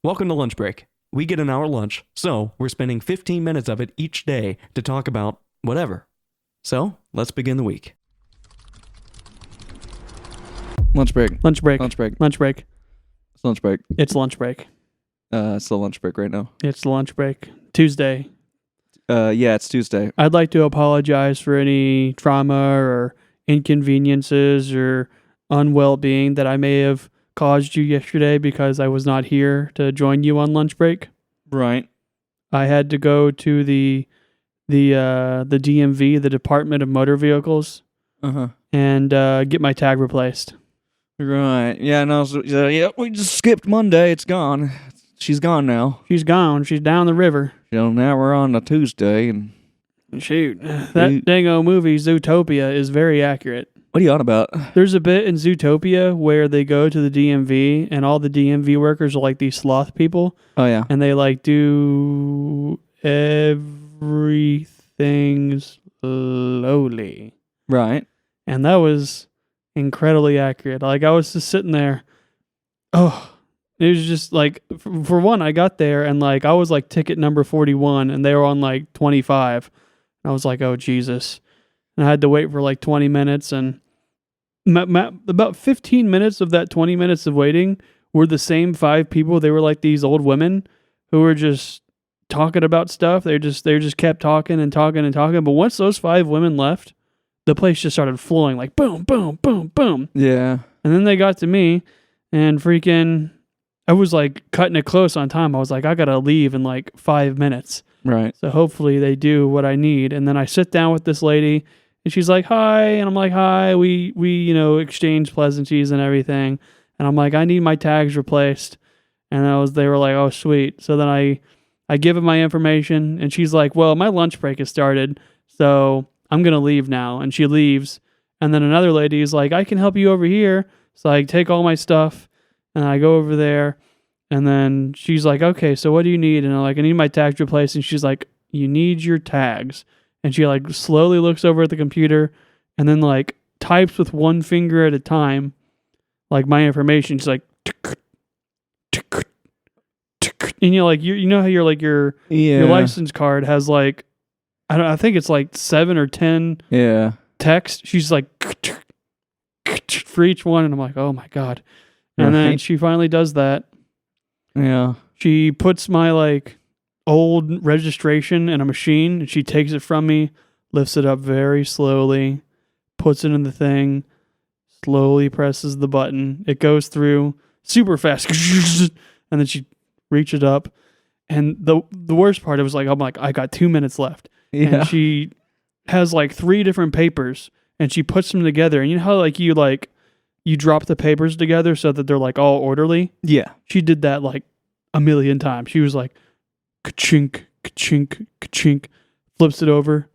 Welcome to Lunch Break. We get an hour lunch, so we're spending 15 minutes of it each day to talk about whatever. So, let's begin the week. Lunch break. Lunch break. Lunch break. Lunch break. It's lunch break. It's lunch break. It's the lunch break right now. It's lunch break. Tuesday. Yeah, it's Tuesday. I'd like to apologize for any trauma or inconveniences or unwell-being that I may have caused you yesterday because I was not here to join you on lunch break. Right. I had to go to the DMV, the Department of Motor Vehicles, and get my tag replaced. Right. Yeah, no, we just skipped Monday. It's gone. She's gone now. She's gone. She's down the river. So now we're on to Tuesday, and... Shoot. That dang-o movie, Zootopia, is very accurate. What are you on about? There's a bit in Zootopia where they go to the DMV and all the DMV workers are like these sloth people. Oh, yeah. And they like do everything slowly. Right. And that was incredibly accurate. Like I was just sitting there. Oh, it was just like, for one, I got there and like I was like ticket number 41 and they were on like 25. And I was like, oh, Jesus. And I had to wait for like 20 minutes and about 15 minutes of that 20 minutes of waiting were the same 5 people. They were like these old women who were just talking about stuff. They just kept talking and talking and talking. But once those 5 women left, the place just started flowing like boom, boom, boom, boom. Yeah. And then they got to me and freaking, I was like cutting it close on time. I was like, I got to leave in like 5 minutes. Right. So hopefully they do what I need. And then I sit down with this lady and she's like, hi. And I'm like, hi. We exchange pleasantries and everything. And I'm like, I need my tags replaced. And they were like, oh, sweet. So then I give them my information and she's like, well, my lunch break has started. So I'm going to leave now. And she leaves. And then another lady is like, I can help you over here. So I take all my stuff and I go over there. And then she's like, okay, so what do you need? And I'm like, I need my tags replaced. And she's like, you need your tags. And she like slowly looks over at the computer and then like types with one finger at a time, like my information. She's like, and you're like, you know how you're like your license card has like, I think it's like 7 or 10 text. She's like for each one. And I'm like, oh my God. And then she finally does that. Yeah. She puts my like old registration in a machine and she takes it from me, lifts it up very slowly, puts it in the thing, slowly presses the button. It goes through super fast. And then she reaches up. And the worst part, it was like, I'm like, I got 2 minutes left. Yeah. And she has like 3 different papers and she puts them together. And you know how you drop the papers together so that they're like all orderly? Yeah. She did that like a million times. She was like, ka-chink, ka-chink, ka-chink, flips it over,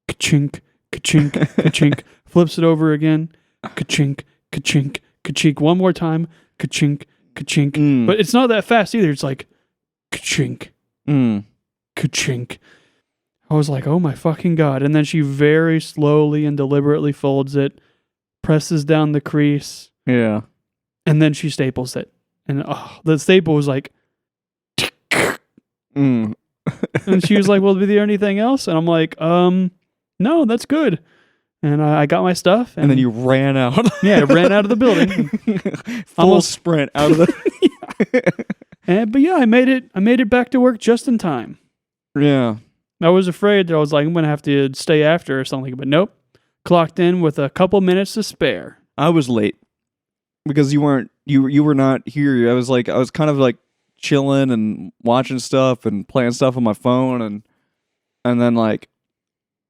ka-chink, ka-chink, ka-chink, flips it over again, ka-chink, ka-chink, ka-chink, one more time, ka-chink, ka-chink. But it's not that fast either. It's like, ka-chink, ka-chink. I was like, oh my fucking God. And then she very slowly and deliberately folds it, presses down the crease. Yeah. And then she staples it. And the staple was like, and she was like, well, is there anything else? And I'm like, no, that's good. And I got my stuff. And then you ran out. Yeah, I ran out of the building. Full sprint out of the... But yeah, I made it back to work just in time. Yeah. I was afraid that I was like, I'm going to have to stay after or something. But nope. Clocked in with a couple minutes to spare. I was late because you were not here. I was kind of like chilling and watching stuff and playing stuff on my phone and then like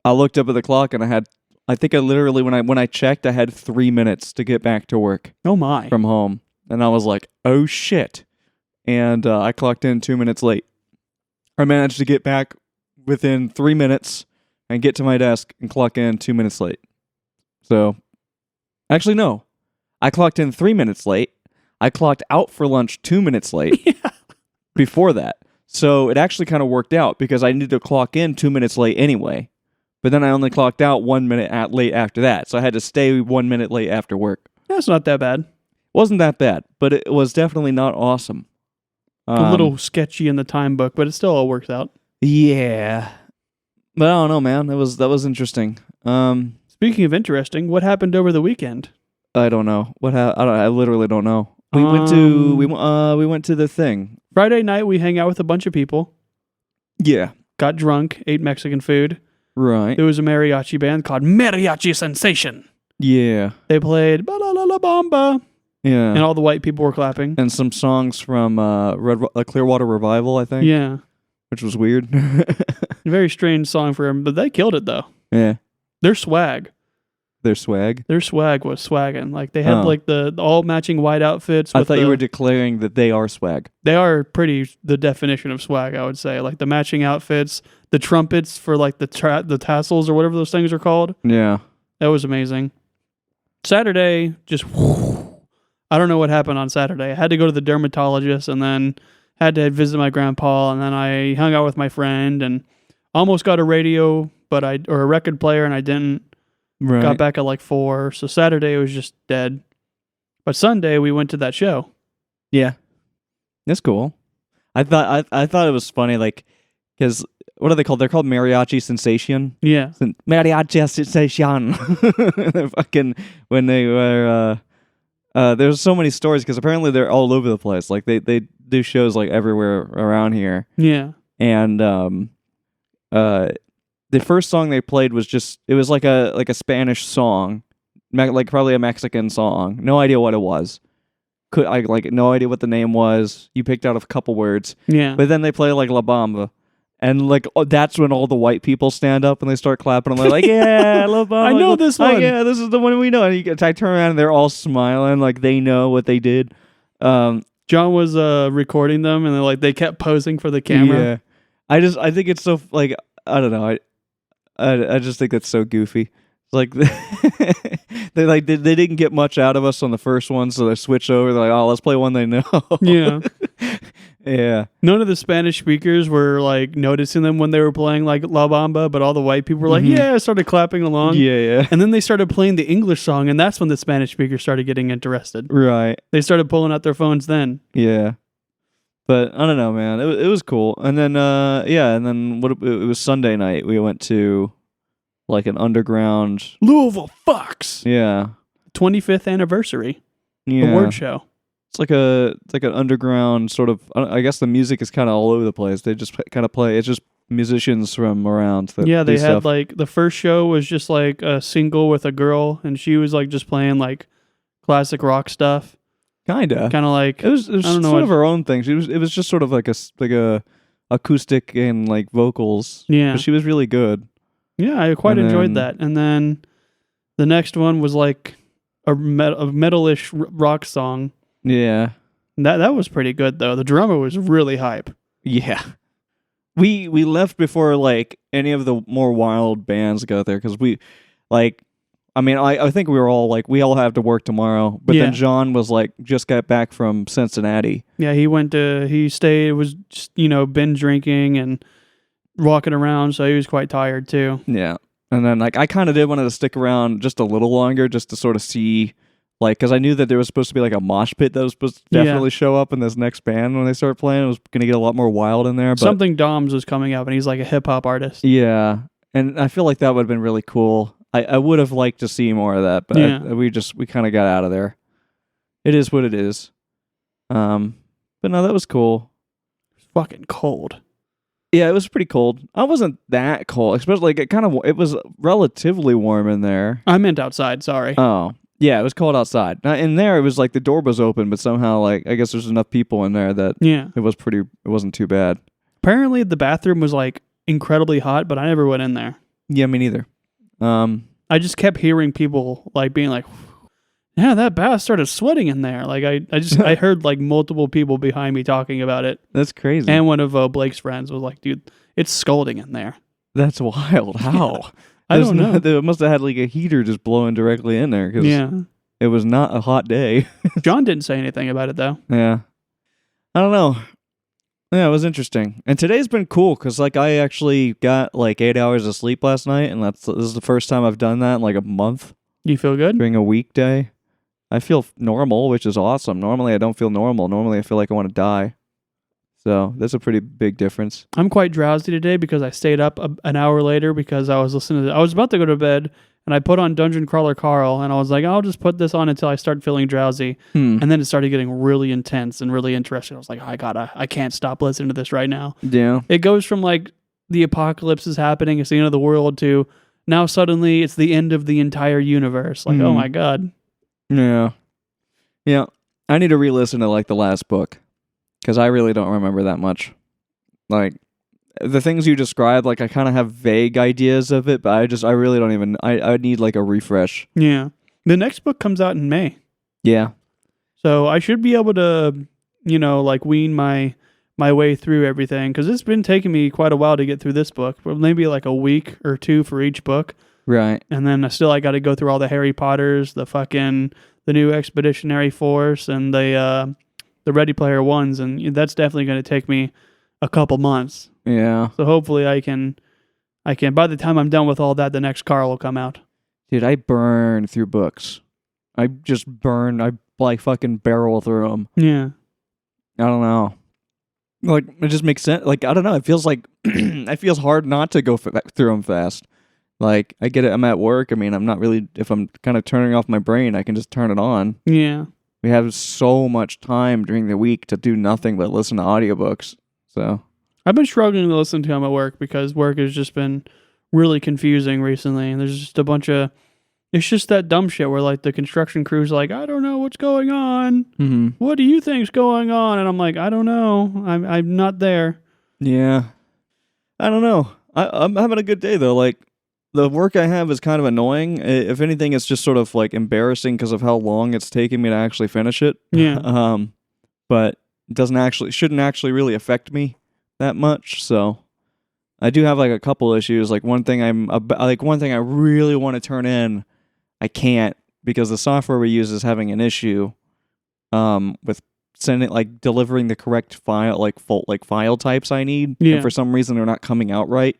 I looked up at the clock and I think I literally when I checked I had 3 minutes to get back to work. Oh my. From home. And I was like, oh shit. And I clocked in 2 minutes late. I managed to get back within 3 minutes and get to my desk and clock in 2 minutes late. So, actually, no. I clocked in 3 minutes late. I clocked out for lunch 2 minutes late before that. So, it actually kind of worked out because I needed to clock in 2 minutes late anyway. But then I only clocked out 1 minute late after that. So, I had to stay 1 minute late after work. That's not that bad. Wasn't that bad, but it was definitely not awesome. A little sketchy in the time book, but it still all works out. Yeah. But I don't know, man. That was interesting. Speaking of interesting, what happened over the weekend? I don't know. I literally don't know. We went to the thing. Friday night, we hang out with a bunch of people. Yeah. Got drunk, ate Mexican food. Right. There was a mariachi band called Mariachi Sensation. Yeah. They played Ba La La La Bamba. Yeah. And all the white people were clapping. And some songs from Clearwater Revival, I think. Yeah. Which was weird. Very strange song for him, but they killed it though. Yeah. Their swag. Their swag? Their swag was swagging. Like they had like the all matching white outfits. I thought you were declaring that they are swag. They are pretty the definition of swag, I would say. Like the matching outfits, the trumpets for like the tassels or whatever those things are called. Yeah. That was amazing. Saturday, just I don't know what happened on Saturday. I had to go to the dermatologist and then had to visit my grandpa, and then I hung out with my friend and almost got a radio, or a record player, and I didn't. Right. Got back at like 4, so Saturday was just dead. But Sunday we went to that show. Yeah. That's cool. I thought it was funny, like, because what are they called? They're called Mariachi Sensation. Yeah. Mariachi Sensation. Fucking when they were. There's so many stories because apparently they're all over the place. Like they do shows like everywhere around here. Yeah. And the first song they played was it was like a Spanish song, like probably a Mexican song. No idea what it was. No idea what the name was. You picked out a couple words. Yeah. But then they play like La Bamba. And like that's when all the white people stand up and they start clapping. And they're like, "Yeah, La Bamba! I know this one. Yeah, this is the one we know." And I turn around and they're all smiling like they know what they did. John was recording them, and they kept posing for the camera. Yeah, I think it's so like I don't know. I just think that's so goofy. Like they didn't get much out of us on the first one, so they switch over. They're like, "Oh, let's play one they know." Yeah. Yeah. None of the Spanish speakers were like noticing them when they were playing like La Bamba, but all the white people were like, "Yeah," started clapping along. Yeah. And then they started playing the English song, and that's when the Spanish speakers started getting interested. Right. They started pulling out their phones then. Yeah. But I don't know, man. It was cool. And then it was Sunday night. We went to like an underground Louisville Fox. Yeah. 25th anniversary. Yeah. Award show. It's like an underground sort of. I guess the music is kind of all over the place. They just kind of play. It's just musicians from around. They had stuff. like the first show was just like a single with a girl, and she was like just playing like classic rock stuff. Kind of like it was I don't know, sort of her own thing. It was just sort of like a acoustic and like vocals. Yeah, but she was really good. Yeah, I quite enjoyed that. And then the next one was like a metalish rock song. Yeah. That was pretty good though. The drummer was really hype. Yeah. We left before like any of the more wild bands got there because I think we were all like we all have to work tomorrow. But then John was like just got back from Cincinnati. Yeah, he stayed, was just, binge drinking and walking around, so he was quite tired too. Yeah. And then like I kind of did want to stick around just a little longer just to sort of see. Like, because I knew that there was supposed to be like a mosh pit that was supposed to definitely show up in this next band when they start playing. It was going to get a lot more wild in there. But Something Doms was coming up, and he's like a hip hop artist. Yeah, and I feel like that would have been really cool. I would have liked to see more of that, but we kind of got out of there. It is what it is. But no, that was cool. It's fucking cold. Yeah, it was pretty cold. I wasn't that cold, especially like it was relatively warm in there. I meant outside. Sorry. Oh. Yeah, it was cold outside. Now, in there, it was like the door was open, but somehow, like, I guess there's enough people in there that it wasn't too bad. Apparently, the bathroom was like incredibly hot, but I never went in there. Yeah, me neither. I just kept hearing people like being like, "Yeah, that bath started sweating in there." Like I heard like multiple people behind me talking about it. That's crazy. And one of Blake's friends was like, "Dude, it's scalding in there." That's wild. How? Yeah. I don't know. They must have had like a heater just blowing directly in there because it was not a hot day. John didn't say anything about it though. Yeah. I don't know. Yeah, it was interesting. And today's been cool because like I actually got like 8 hours of sleep last night, and this is the first time I've done that in like a month. You feel good? During a weekday. I feel normal, which is awesome. Normally I don't feel normal. Normally I feel like I want to die. So that's a pretty big difference. I'm quite drowsy today because I stayed up an hour later because I was listening to. I was about to go to bed and I put on Dungeon Crawler Carl and I was like, I'll just put this on until I start feeling drowsy. And then it started getting really intense and really interesting. I was like, I can't stop listening to this right now. Yeah. It goes from like the apocalypse is happening, it's the end of the world, to now suddenly it's the end of the entire universe. Like, oh my God. Yeah. Yeah. I need to re-listen to like the last book because I really don't remember that much. Like the things you described, like I kind of have vague ideas of it, but I really don't even, I need like a refresh. Yeah. The next book comes out in May. Yeah. So I should be able to, like wean my way through everything because it's been taking me quite a while to get through this book, but maybe like a week or two for each book. Right. And then I got to go through all the Harry Potters, the new Expeditionary Force, and the Ready Player Ones, and that's definitely going to take me a couple months. Yeah. So hopefully I can. By the time I'm done with all that, the next Carl will come out. Dude, I burn through books. I like fucking barrel through them. Yeah. I don't know. Like, it just makes sense. Like, I don't know. It feels like, it feels hard not to go through them fast. Like, I get it. I'm at work. I mean, I'm not really, if I'm kind of turning off my brain, I can just turn it on. Yeah. We have so much time during the week to do nothing but listen to audiobooks. So, I've been struggling to listen to them at work because work has just been really confusing recently. And there's just a bunch of, it's just that dumb shit where like the construction crew's like, I don't know what's going on. What do you think's going on? And I'm like, I don't know. I'm not there. Yeah. I don't know. I'm having a good day though. Like, the work I have is kind of annoying. If anything, it's just sort of like embarrassing because of how long it's taking me to actually finish it. Yeah. But it shouldn't actually really affect me that much. So I do have like a couple issues. Like one thing I really want to turn in, I can't because the software we use is having an issue with delivering the correct file types I need. Yeah. And for some reason they're not coming out right.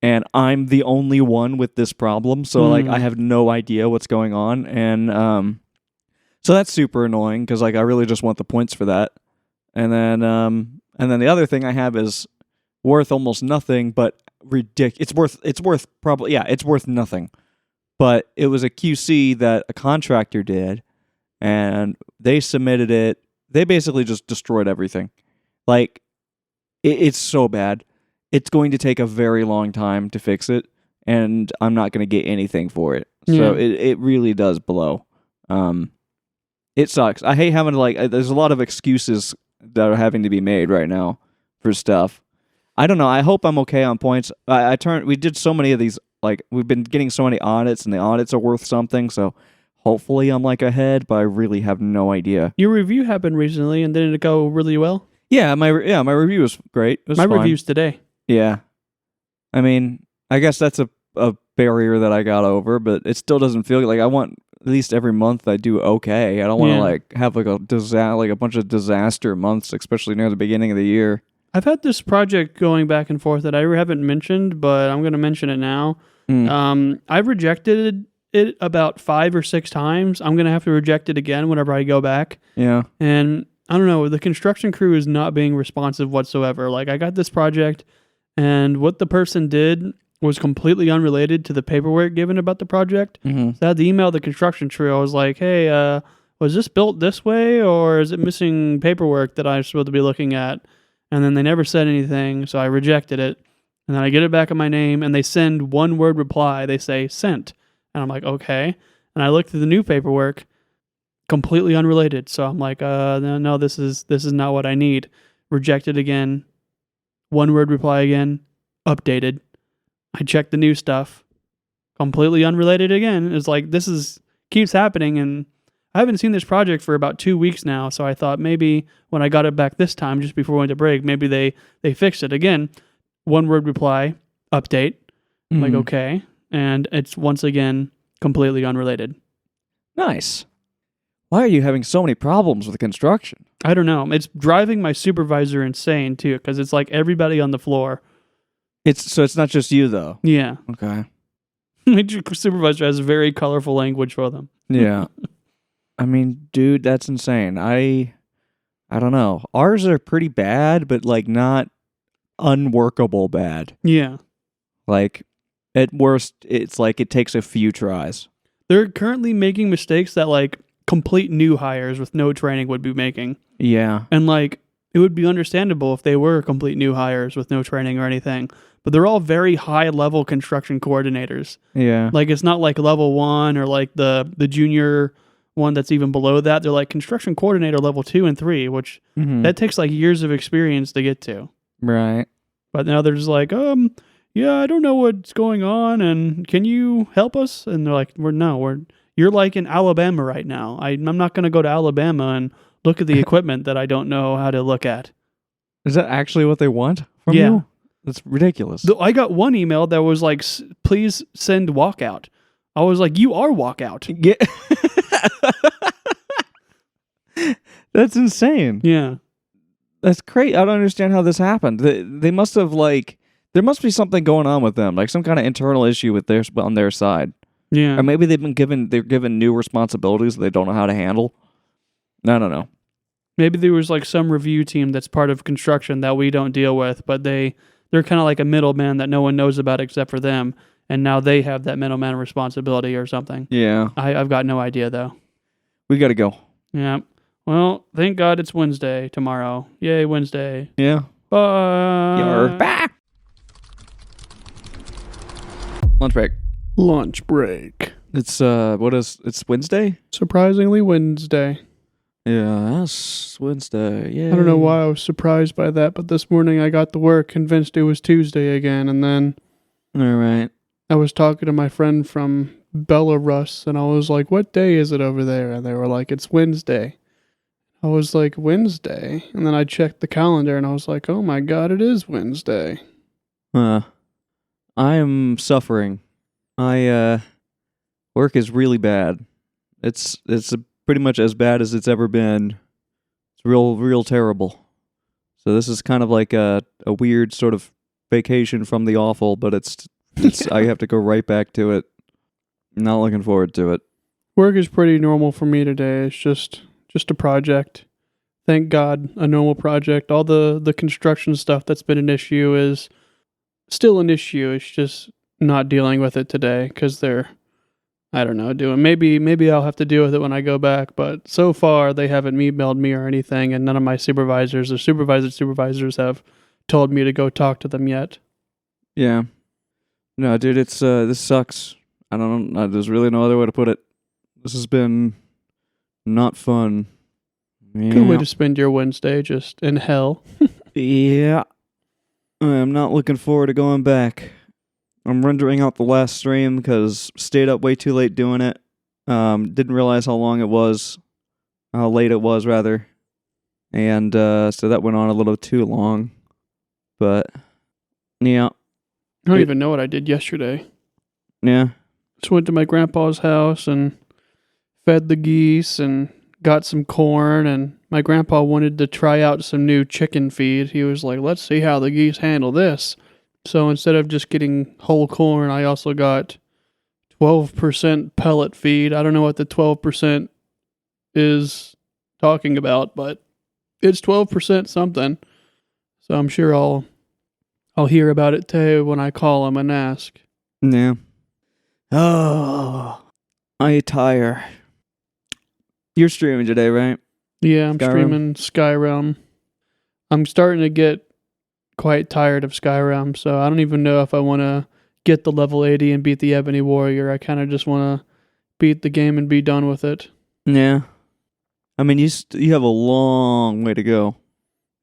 And I'm the only one with this problem, so like I have no idea what's going on, and so that's super annoying because like I really just want the points for that. And then the other thing I have is worth almost nothing, but ridiculous. It's worth nothing. But it was a QC that a contractor did, and they submitted it. They basically just destroyed everything. Like it's so bad. It's going to take a very long time to fix it, and I'm not going to get anything for it. So it really does blow. It sucks. I hate having to there's a lot of excuses that are having to be made right now for stuff. I don't know. I hope I'm okay on points. We did so many of these, we've been getting so many audits, and the audits are worth something, so hopefully I'm ahead, but I really have no idea. Your review happened recently, and did it go really well? Yeah, my review was great. It was my fine. review's today. Yeah. I mean, I guess that's a barrier that I got over, but it still doesn't feel like I want at least every month I do okay. I don't want to have a bunch of disaster months, especially near the beginning of the year. I've had this project going back and forth that I haven't mentioned, but I'm going to mention it now. I've rejected it about 5 or 6 times. I'm going to have to reject it again whenever I go back. Yeah. And I don't know, the construction crew is not being responsive whatsoever. Like, I got this project, and what the person did was completely unrelated to the paperwork given about the project. So I had to email the construction crew. I was like, hey, was this built this way, or is it missing paperwork that I'm supposed to be looking at? And then they never said anything, so I rejected it. And then I get it back in my name, and they send one-word reply. They say, sent. And I'm like, okay. And I looked through the new paperwork, completely unrelated. So I'm like, no, this is not what I need. Rejected again. One-word reply again. Updated. I checked the new stuff. Completely unrelated again. It's like, keeps happening, and I haven't seen this project for about 2 weeks now, so I thought maybe when I got it back this time, just before we went to break, maybe they fixed it. Again, one-word reply, update. I'm like, okay. And it's once again completely unrelated. Nice. Why are you having so many problems with construction? I don't know. It's driving my supervisor insane, too, because it's like everybody on the floor. It's not just you, though. Yeah. Okay. My supervisor has very colorful language for them. Yeah. I mean, dude, that's insane. I I don't know. Ours are pretty bad, but like not unworkable bad. Yeah. Like at worst, it's like it takes a few tries. They're currently making mistakes that like complete new hires with no training would be making. Yeah. And like it would be understandable if they were complete new hires with no training or anything. But they're all very high level construction coordinators. Yeah. Like it's not like level 1 or like the junior one that's even below that. They're like construction coordinator level 2 and 3, which that takes like years of experience to get to. Right. But now they're just like, yeah, I don't know what's going on, and can you help us? And they're like, you're like in Alabama right now. I'm not going to go to Alabama and look at the equipment that I don't know how to look at. Is that actually what they want from Yeah. you? That's ridiculous. I got one email that was like, please send walkout. I was like, you are walkout. Yeah. That's insane. Yeah. That's great. I don't understand how this happened. They must have like there must be something going on with them, like some kind of internal issue with on their side. Yeah. Or maybe they're given new responsibilities that they don't know how to handle. I don't know. Maybe there was like some review team that's part of construction that we don't deal with, but they're kind of like a middleman that no one knows about except for them, and now they have that middleman responsibility or something. Yeah. I've got no idea though. We got to go. Yeah. Well, thank God it's Wednesday tomorrow. Yay, Wednesday. Yeah. Bye. You're back. Lunch break. Lunch break. It's it's Wednesday? Surprisingly Wednesday. Yeah, that's Wednesday. Yeah. I don't know why I was surprised by that, but this morning I got to work convinced it was Tuesday again, and then All right. I was talking to my friend from Belarus, and I was like, what day is it over there? And they were like, it's Wednesday. I was like, Wednesday? And then I checked the calendar, and I was like, oh my God, it is Wednesday. I am suffering. Work is really bad. It's pretty much as bad as it's ever been. It's real terrible. So this is kind of like a weird sort of vacation from the awful, but it's I have to go right back to it. Not looking forward to it. Work is pretty normal for me today. It's just a project. Thank God, a normal project. All the construction stuff that's been an issue is still an issue. It's just not dealing with it today because they're, I don't know, doing. Maybe I'll have to deal with it when I go back. But so far, they haven't emailed me or anything, and none of my supervisors or supervisors have told me to go talk to them yet. Yeah. No, dude, it's this sucks. I don't know. There's really no other way to put it. This has been not fun. Yeah. Good way to spend your Wednesday, just in hell. Yeah. I'm not looking forward to going back. I'm rendering out the last stream because stayed up way too late doing it. Didn't realize how late it was, rather. And so that went on a little too long. But, yeah. I don't even know what I did yesterday. Yeah. Just went to my grandpa's house and fed the geese and got some corn, and my grandpa wanted to try out some new chicken feed. He was like, let's see how the geese handle this. So instead of just getting whole corn, I also got 12% pellet feed. I don't know what the 12% is talking about, but it's 12% something. So I'm sure I'll hear about it too when I call him and ask. Yeah. Oh, I tire. You're streaming today, right? Yeah, I'm Skyrim? streaming Skyrim. I'm starting to get quite tired of Skyrim, so I don't even know if I want to get the level 80 and beat the Ebony Warrior. I kind of just want to beat the game and be done with it. Yeah. I mean, you have a long way to go.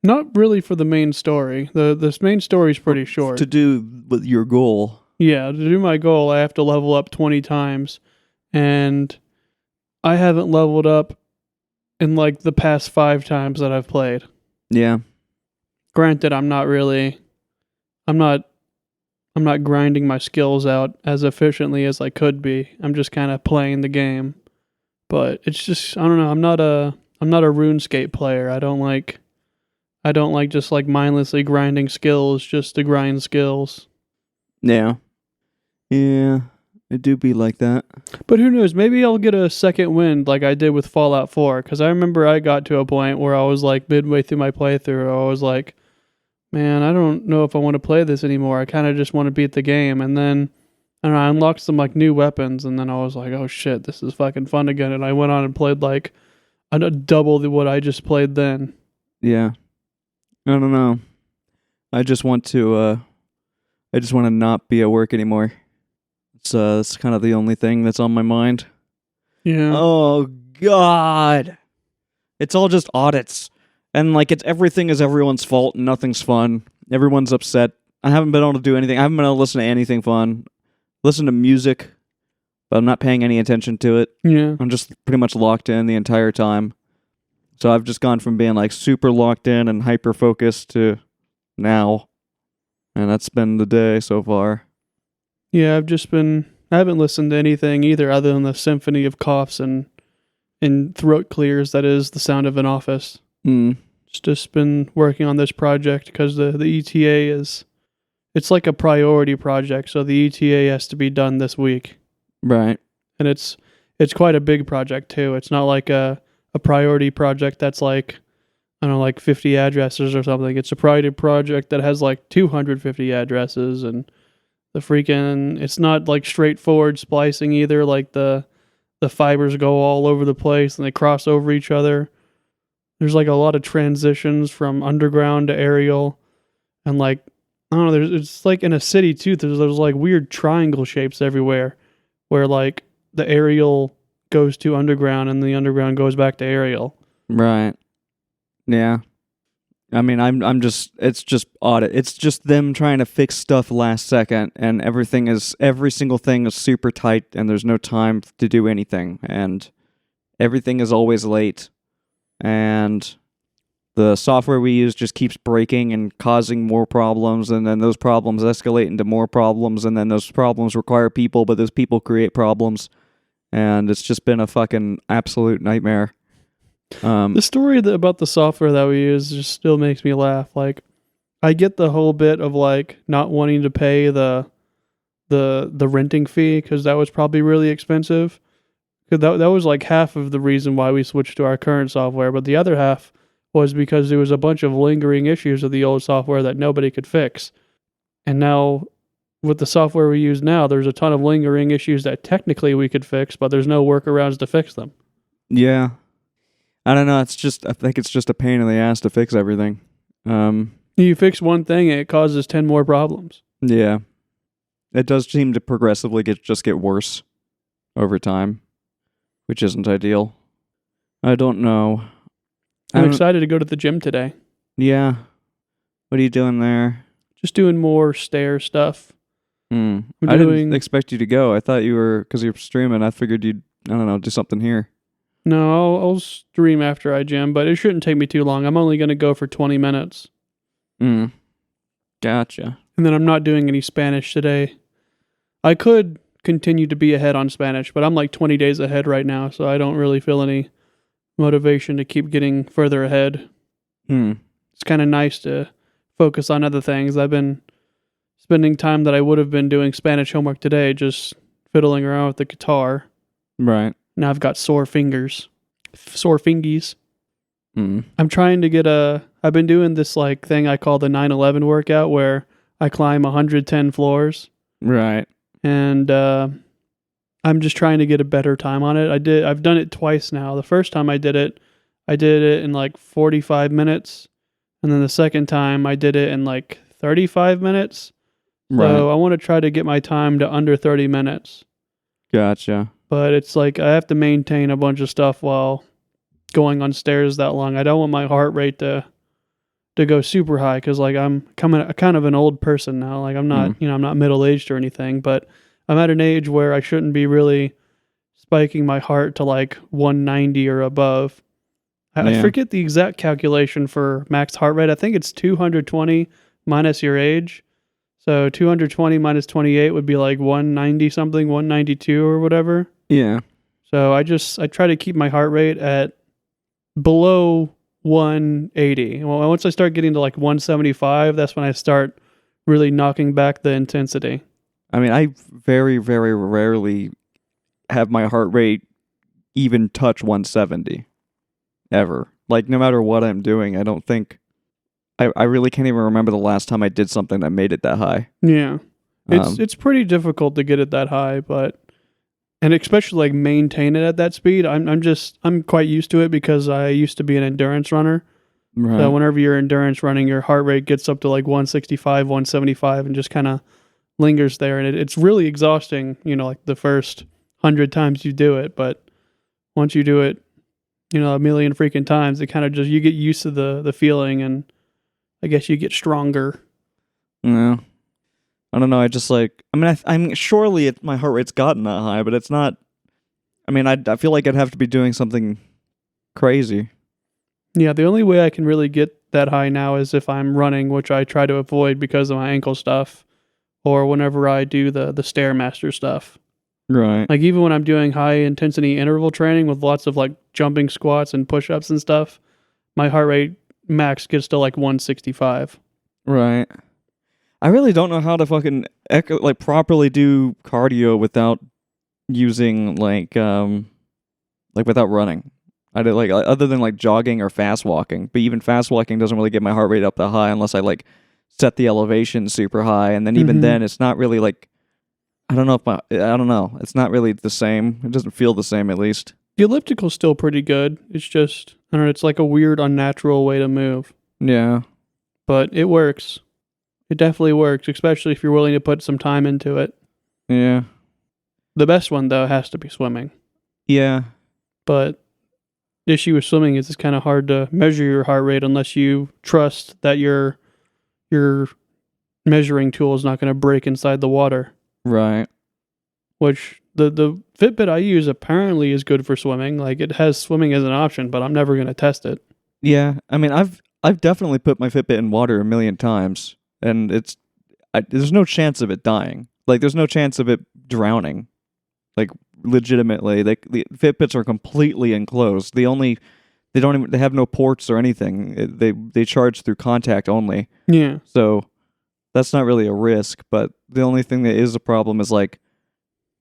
Not really for the main story. This main story is pretty short. To do with your goal. Yeah, to do my goal, I have to level up 20 times, and I haven't leveled up in like the past 5 times that I've played. Yeah. Granted, I'm not grinding my skills out as efficiently as I could be. I'm just kind of playing the game. But it's just, I don't know, I'm not a RuneScape player. I don't like just like mindlessly grinding skills just to grind skills. Yeah. Yeah. It do be like that. But who knows? Maybe I'll get a second wind like I did with Fallout 4. Because I remember I got to a point where I was like midway through my playthrough, I was like, man, I don't know if I want to play this anymore. I kind of just want to beat the game. And then I don't know, I unlocked some like new weapons, and then I was like, oh shit, this is fucking fun again. And I went on and played like double what I just played then. Yeah. I don't know. I just want to not be at work anymore. It's kind of the only thing that's on my mind. Yeah. Oh God. It's all just audits. And like everything is everyone's fault and nothing's fun. Everyone's upset. I haven't been able to do anything. I haven't been able to listen to anything fun. Listen to music, but I'm not paying any attention to it. Yeah. I'm just pretty much locked in the entire time. So I've just gone from being like super locked in and hyper focused to now. And that's been the day so far. Yeah, I haven't listened to anything either other than the symphony of coughs and throat clears that is the sound of an office. Just been working on this project because the ETA it's like a priority project, so the ETA has to be done this week. Right. And it's quite a big project too. It's not like a priority project that's like, I don't know, like 50 addresses or something. It's a priority project that has like 250 addresses, and it's not like straightforward splicing either. Like the fibers go all over the place and they cross over each other. There's like a lot of transitions from underground to aerial, and like, I don't know, it's like in a city too. There's like weird triangle shapes everywhere where like the aerial goes to underground and the underground goes back to aerial. Right. Yeah. I mean, it's just audit. It's just them trying to fix stuff last second, and every single thing is super tight, and there's no time to do anything, and everything is always late, and the software we use just keeps breaking and causing more problems, and then those problems escalate into more problems, and then those problems require people, but those people create problems, and it's just been a fucking absolute nightmare. The story about the software that we use just still makes me laugh. Like, I get the whole bit of like not wanting to pay the renting fee because that was probably really expensive. Because that was like half of the reason why we switched to our current software, but the other half was because there was a bunch of lingering issues of the old software that nobody could fix. And now with the software we use now, there's a ton of lingering issues that technically we could fix, but there's no workarounds to fix them. Yeah. I don't know. I think it's just a pain in the ass to fix everything. You fix one thing and it causes 10 more problems. Yeah. It does seem to progressively get worse over time, which isn't ideal. I don't know. I'm excited to go to the gym today. Yeah. What are you doing there? Just doing more stair stuff. I didn't expect you to go. I thought you were, because you're streaming, I figured you'd, I don't know, do something here. No, I'll stream after I gym, but it shouldn't take me too long. I'm only going to go for 20 minutes. Gotcha. And then I'm not doing any Spanish today. I could continue to be ahead on Spanish, but I'm like 20 days ahead right now, so I don't really feel any motivation to keep getting further ahead. It's kind of nice to focus on other things. I've been spending time that I would have been doing Spanish homework today just fiddling around with the guitar. Right. Now I've got sore fingies. I'm trying to get I've been doing this like thing I call the 9/11 workout where I climb 110 floors. Right. And I'm just trying to get a better time on it. I've done it twice now. The first time I did it in like 45 minutes. And then the second time I did it in like 35 minutes. Right. So I want to try to get my time to under 30 minutes. Gotcha. But it's like I have to maintain a bunch of stuff while going on stairs that long. I don't want my heart rate to go super high because like I'm kind of an old person now. Like I'm not, I'm not middle-aged or anything, but I'm at an age where I shouldn't be really spiking my heart to like 190 or above. I forget the exact calculation for max heart rate. I think it's 220 minus your age. So 220 minus 28 would be like 190 something, 192 or whatever. Yeah. So I try to keep my heart rate at below 180. Well, once I start getting to like 175, that's when I start really knocking back the intensity. I mean, I very, very rarely have my heart rate even touch 170 ever. Like, no matter what I'm doing, I don't think I really can't even remember the last time I did something that made it that high. Yeah. Um, It's pretty difficult to get it that high, and especially like maintain it at that speed. I'm quite used to it because I used to be an endurance runner. right. So whenever you're endurance running, your heart rate gets up to like 165, 175 and just kind of lingers there, and it's really exhausting, like the first 100 times you do it, but once you do it, a million freaking times, it kind of just you get used to the feeling, and I guess you get stronger. Yeah. I don't know. I just like. I mean, I'm surely my heart rate's gotten that high, but it's not. I mean, I feel like I'd have to be doing something crazy. Yeah, the only way I can really get that high now is if I'm running, which I try to avoid because of my ankle stuff, or whenever I do the Stairmaster stuff. Right. Like even when I'm doing high intensity interval training with lots of like jumping squats and push-ups and stuff, my heart rate max gets to like 165. Right. I really don't know how to fucking properly do cardio without using without running. I do other than like jogging or fast walking, but even fast walking doesn't really get my heart rate up that high unless I like set the elevation super high, and then even then it's not really like I don't know. It's not really the same. It doesn't feel the same at least. The elliptical's still pretty good. It's just I don't know, it's like a weird unnatural way to move. Yeah. But it works. It definitely works, especially if you're willing to put some time into it. Yeah. The best one though has to be swimming. Yeah. But the issue with swimming is it's kind of hard to measure your heart rate unless you trust that your measuring tool is not going to break inside the water. Right. Which the Fitbit I use apparently is good for swimming. Like it has swimming as an option, but I'm never going to test it. Yeah. I mean, I've definitely put my Fitbit in water a million times, and there's no chance of it dying. Like there's no chance of it drowning. Like legitimately, like the Fitbits are completely enclosed. They have no ports or anything. They charge through contact only. Yeah. So that's not really a risk, but the only thing that is a problem is like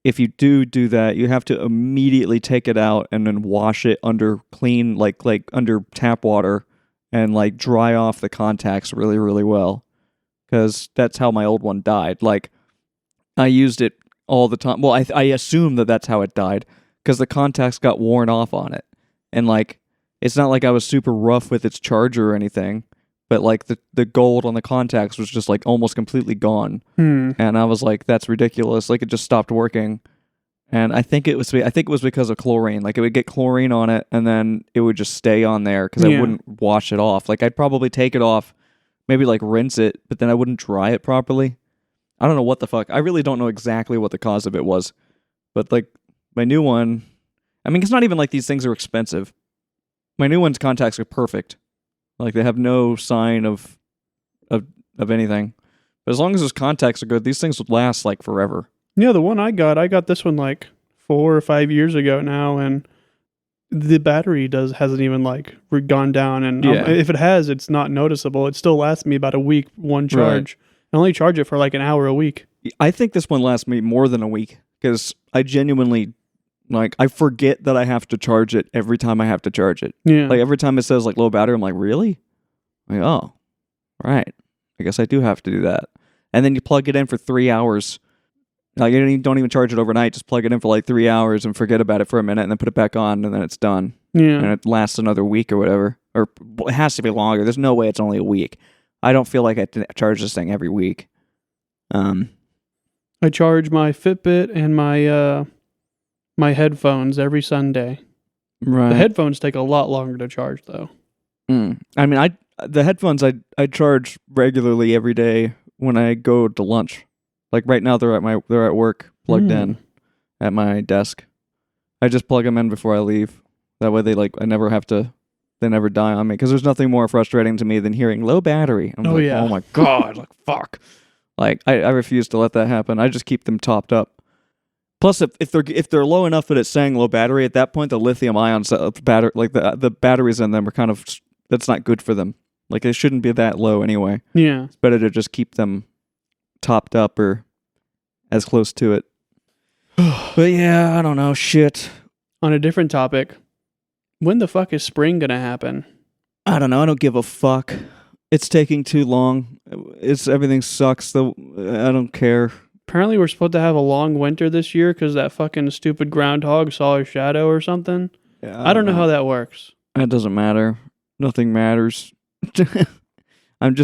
if you do that, you have to immediately take it out and then wash it under clean like under tap water and like dry off the contacts really, really well. Because that's how my old one died. Like I used it all the time. Well, I assume that's how it died because the contacts got worn off on it. And like it's not like I was super rough with its charger or anything, but like the gold on the contacts was just like almost completely gone. And I was like, that's ridiculous. Like it just stopped working. And I think it was because of chlorine. Like it would get chlorine on it and then it would just stay on there because I wouldn't wash it off. Like I'd probably take it off, maybe like rinse it, but then I wouldn't dry it properly. I don't know what the fuck. I really don't know exactly what the cause of it was. But like my new one, I mean, it's not even like these things are expensive. My new one's contacts are perfect. Like they have no sign of anything. But as long as those contacts are good, these things would last like forever. Yeah, the one I got this one like 4 or 5 years ago now, and the battery hasn't even like gone down. And if it has, it's not noticeable. It still lasts me about a week, one charge. Right. I only charge it for like an hour a week. I think this one lasts me more than a week because I genuinely I forget that I have to charge it every time I have to charge it. Yeah. Like every time it says like low battery, I'm like, really? I'm like, oh, right. I guess I do have to do that. And then you plug it in for 3 hours. Like you don't even charge it overnight. Just plug it in for like 3 hours and forget about it for a minute and then put it back on and then it's done. Yeah. And it lasts another week or whatever. Or it has to be longer. There's no way it's only a week. I don't feel like I charge this thing every week. I charge my Fitbit and my headphones every Sunday. Right. The headphones take a lot longer to charge though. I mean, the headphones I charge regularly every day when I go to lunch. Like right now they're at work plugged in at my desk. I just plug them in before I leave. That way they never die on me because there's nothing more frustrating to me than hearing low battery. I'm like, oh my god, like fuck. Like I refuse to let that happen. I just keep them topped up. Plus, if they're low enough that it's saying low battery, at that point the lithium ion battery, like the batteries in them are kind of that's not good for them. Like it shouldn't be that low anyway. Yeah, it's better to just keep them topped up or as close to it. But yeah, I don't know. Shit. On a different topic, when the fuck is spring gonna happen? I don't know. I don't give a fuck. It's taking too long. Everything sucks. Though I don't care. Apparently, we're supposed to have a long winter this year because that fucking stupid groundhog saw a shadow or something. Yeah, I don't know how that works. It doesn't matter. Nothing matters. I've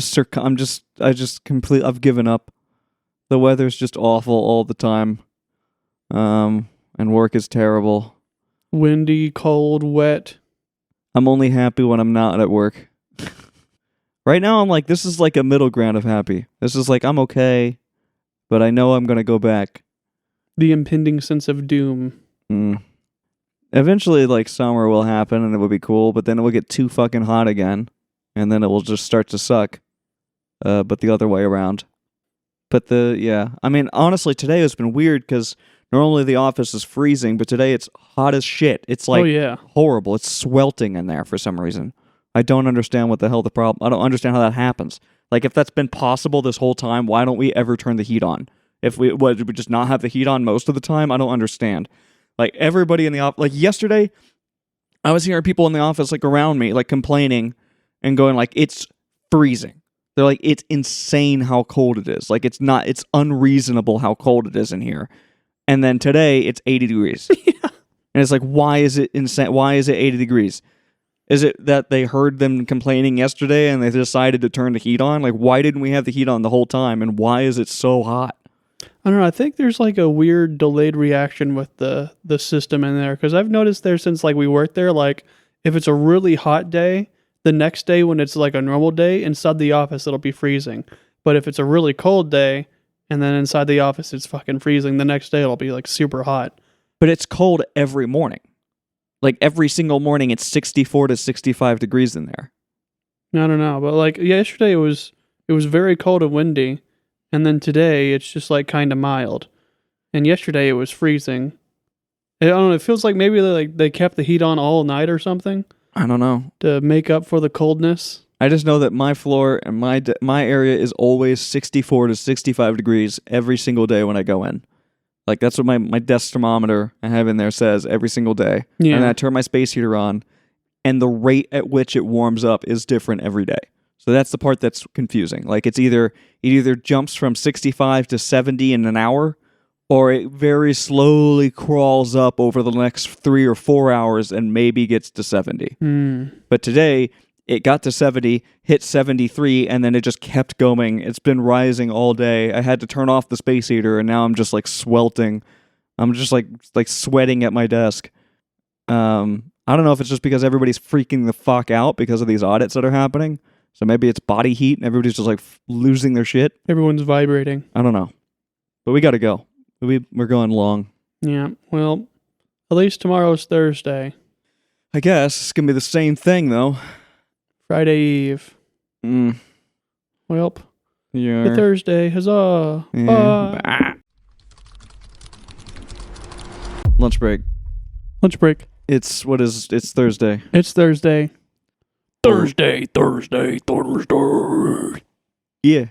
given up. The weather's just awful all the time. And work is terrible. Windy, cold, wet. I'm only happy when I'm not at work. Right now, I'm like, this is like a middle ground of happy. This is like, I'm okay, but I know I'm going to go back. The impending sense of doom. Eventually, like, summer will happen and it will be cool, but then it will get too fucking hot again, and then it will just start to suck. But the other way around. But I mean, honestly, today has been weird because normally the office is freezing, but today it's hot as shit. It's like horrible. It's swelting in there for some reason. I don't understand what the hell the problem. I don't understand how that happens. Like, if that's been possible this whole time, why don't we ever turn the heat on? If we just not have the heat on most of the time, I don't understand. Like, everybody in the office, like yesterday, I was hearing people in the office like around me like complaining and going like, it's freezing. They're like, it's insane how cold it is. Like, it's unreasonable how cold it is in here. And then today it's 80 degrees. Yeah. And it's like, why is it insane? Why is it 80 degrees? Is it that they heard them complaining yesterday and they decided to turn the heat on? Like, why didn't we have the heat on the whole time? And why is it so hot? I don't know. I think there's like a weird delayed reaction with the system in there. Because I've noticed there since like we worked there, like if it's a really hot day, the next day when it's like a normal day, inside the office it'll be freezing. But if it's a really cold day and then inside the office it's fucking freezing, the next day it'll be like super hot. But it's cold every morning. Like, every single morning, it's 64 to 65 degrees in there. I don't know, but like yesterday it was very cold and windy, and then today it's just like kind of mild. And yesterday it was freezing. I don't know. It feels like maybe they kept the heat on all night or something. I don't know. To make up for the coldness. I just know that my floor and my area is always 64 to 65 degrees every single day when I go in. Like, that's what my desk thermometer I have in there says every single day. Yeah. And then I turn my space heater on, and the rate at which it warms up is different every day. So that's the part that's confusing. Like, it either jumps from 65 to 70 in an hour, or it very slowly crawls up over the next 3 or 4 hours and maybe gets to 70. But today, it got to 70, hit 73, and then it just kept going. It's been rising all day. I had to turn off the space heater, and now I'm just like swelting. I'm just like sweating at my desk. I don't know if it's just because everybody's freaking the fuck out because of these audits that are happening. So maybe it's body heat and everybody's just like losing their shit. Everyone's vibrating. I don't know. But we got to go. We're going long. Yeah, well, at least tomorrow's Thursday. I guess it's going to be the same thing, though. Friday Eve. Welp. Yeah. Thursday. Huzzah. Yeah. Lunch break. Lunch break. It's Thursday. It's Thursday. Thursday. Yeah.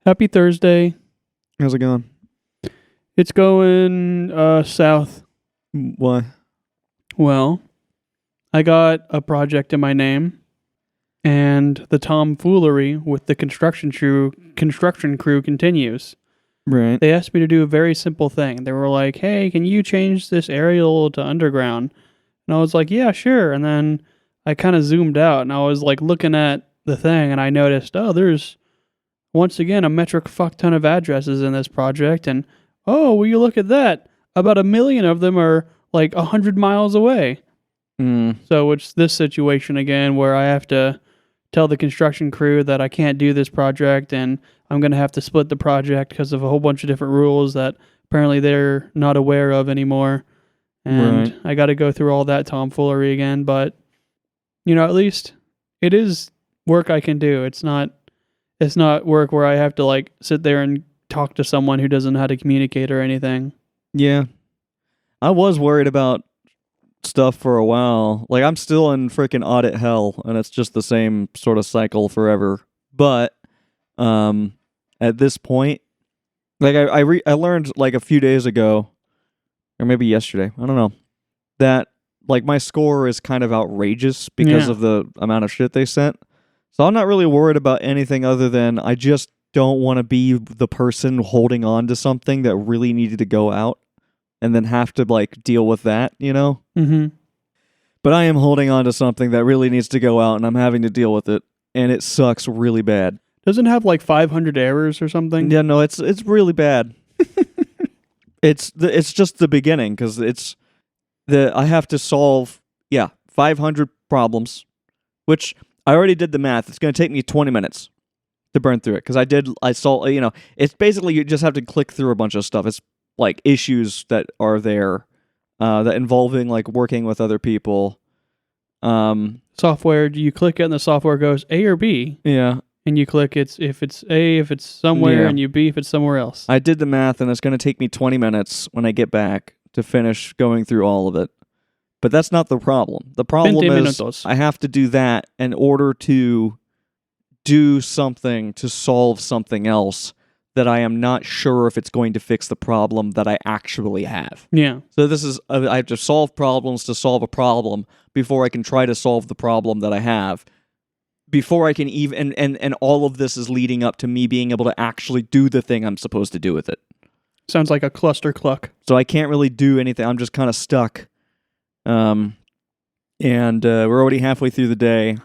Happy Thursday. How's it going? It's going south. Why? Well, I got a project in my name, and the tomfoolery with the construction crew continues. Right. They asked me to do a very simple thing. They were like, hey, can you change this aerial to underground? And I was like, yeah, sure. And then I kind of zoomed out, and I was like looking at the thing, and I noticed, oh, there's once again a metric fuck ton of addresses in this project. And oh, will you look at that? About 1 million of them are like 100 miles away. So it's this situation again where I have to tell the construction crew that I can't do this project, and I'm going to have to split the project because of a whole bunch of different rules that apparently they're not aware of anymore. And Right. I got to go through all that tomfoolery again. But, you know, at least it is work I can do. It's not work where I have to like sit there and talk to someone who doesn't know how to communicate or anything. Yeah. I was worried about stuff for a while. Like, I'm still in freaking audit hell, and it's just the same sort of cycle forever. But at this point, Like I learned like a few days ago, or maybe yesterday, I don't know, that like my score is kind of outrageous because Yeah. of the amount of shit they sent. So I'm not really worried about anything other than I just don't want to be the person holding on to something that really needed to go out and then have to like deal with that, you know? Mm-hmm. But I am holding on to something that really needs to go out and I'm having to deal with it, and it sucks really bad. Doesn't it have like 500 errors or something? Yeah, no, it's really bad. It's just the beginning because I have to solve 500 problems, which I already did the math. It's going to take me 20 minutes to burn through it because I saw, it's basically you just have to click through a bunch of stuff. It's like issues that are there that involving like working with other people. Software, you click it and the software goes A or B, Yeah. and you click if it's A if it's somewhere, Yeah. and you B if it's somewhere else. I did the math, and it's going to take me 20 minutes when I get back to finish going through all of it. But that's not the problem. The problem 20 is minutos. I have to do that in order to do something to solve something else that I am not sure if it's going to fix the problem that I actually have. Yeah. So this is I have to solve problems to solve a problem before I can try to solve the problem that I have. Before I can even and all of this is leading up to me being able to actually do the thing I'm supposed to do with it. Sounds like a cluster cluck. So I can't really do anything. I'm just kind of stuck. And we're already halfway through the day.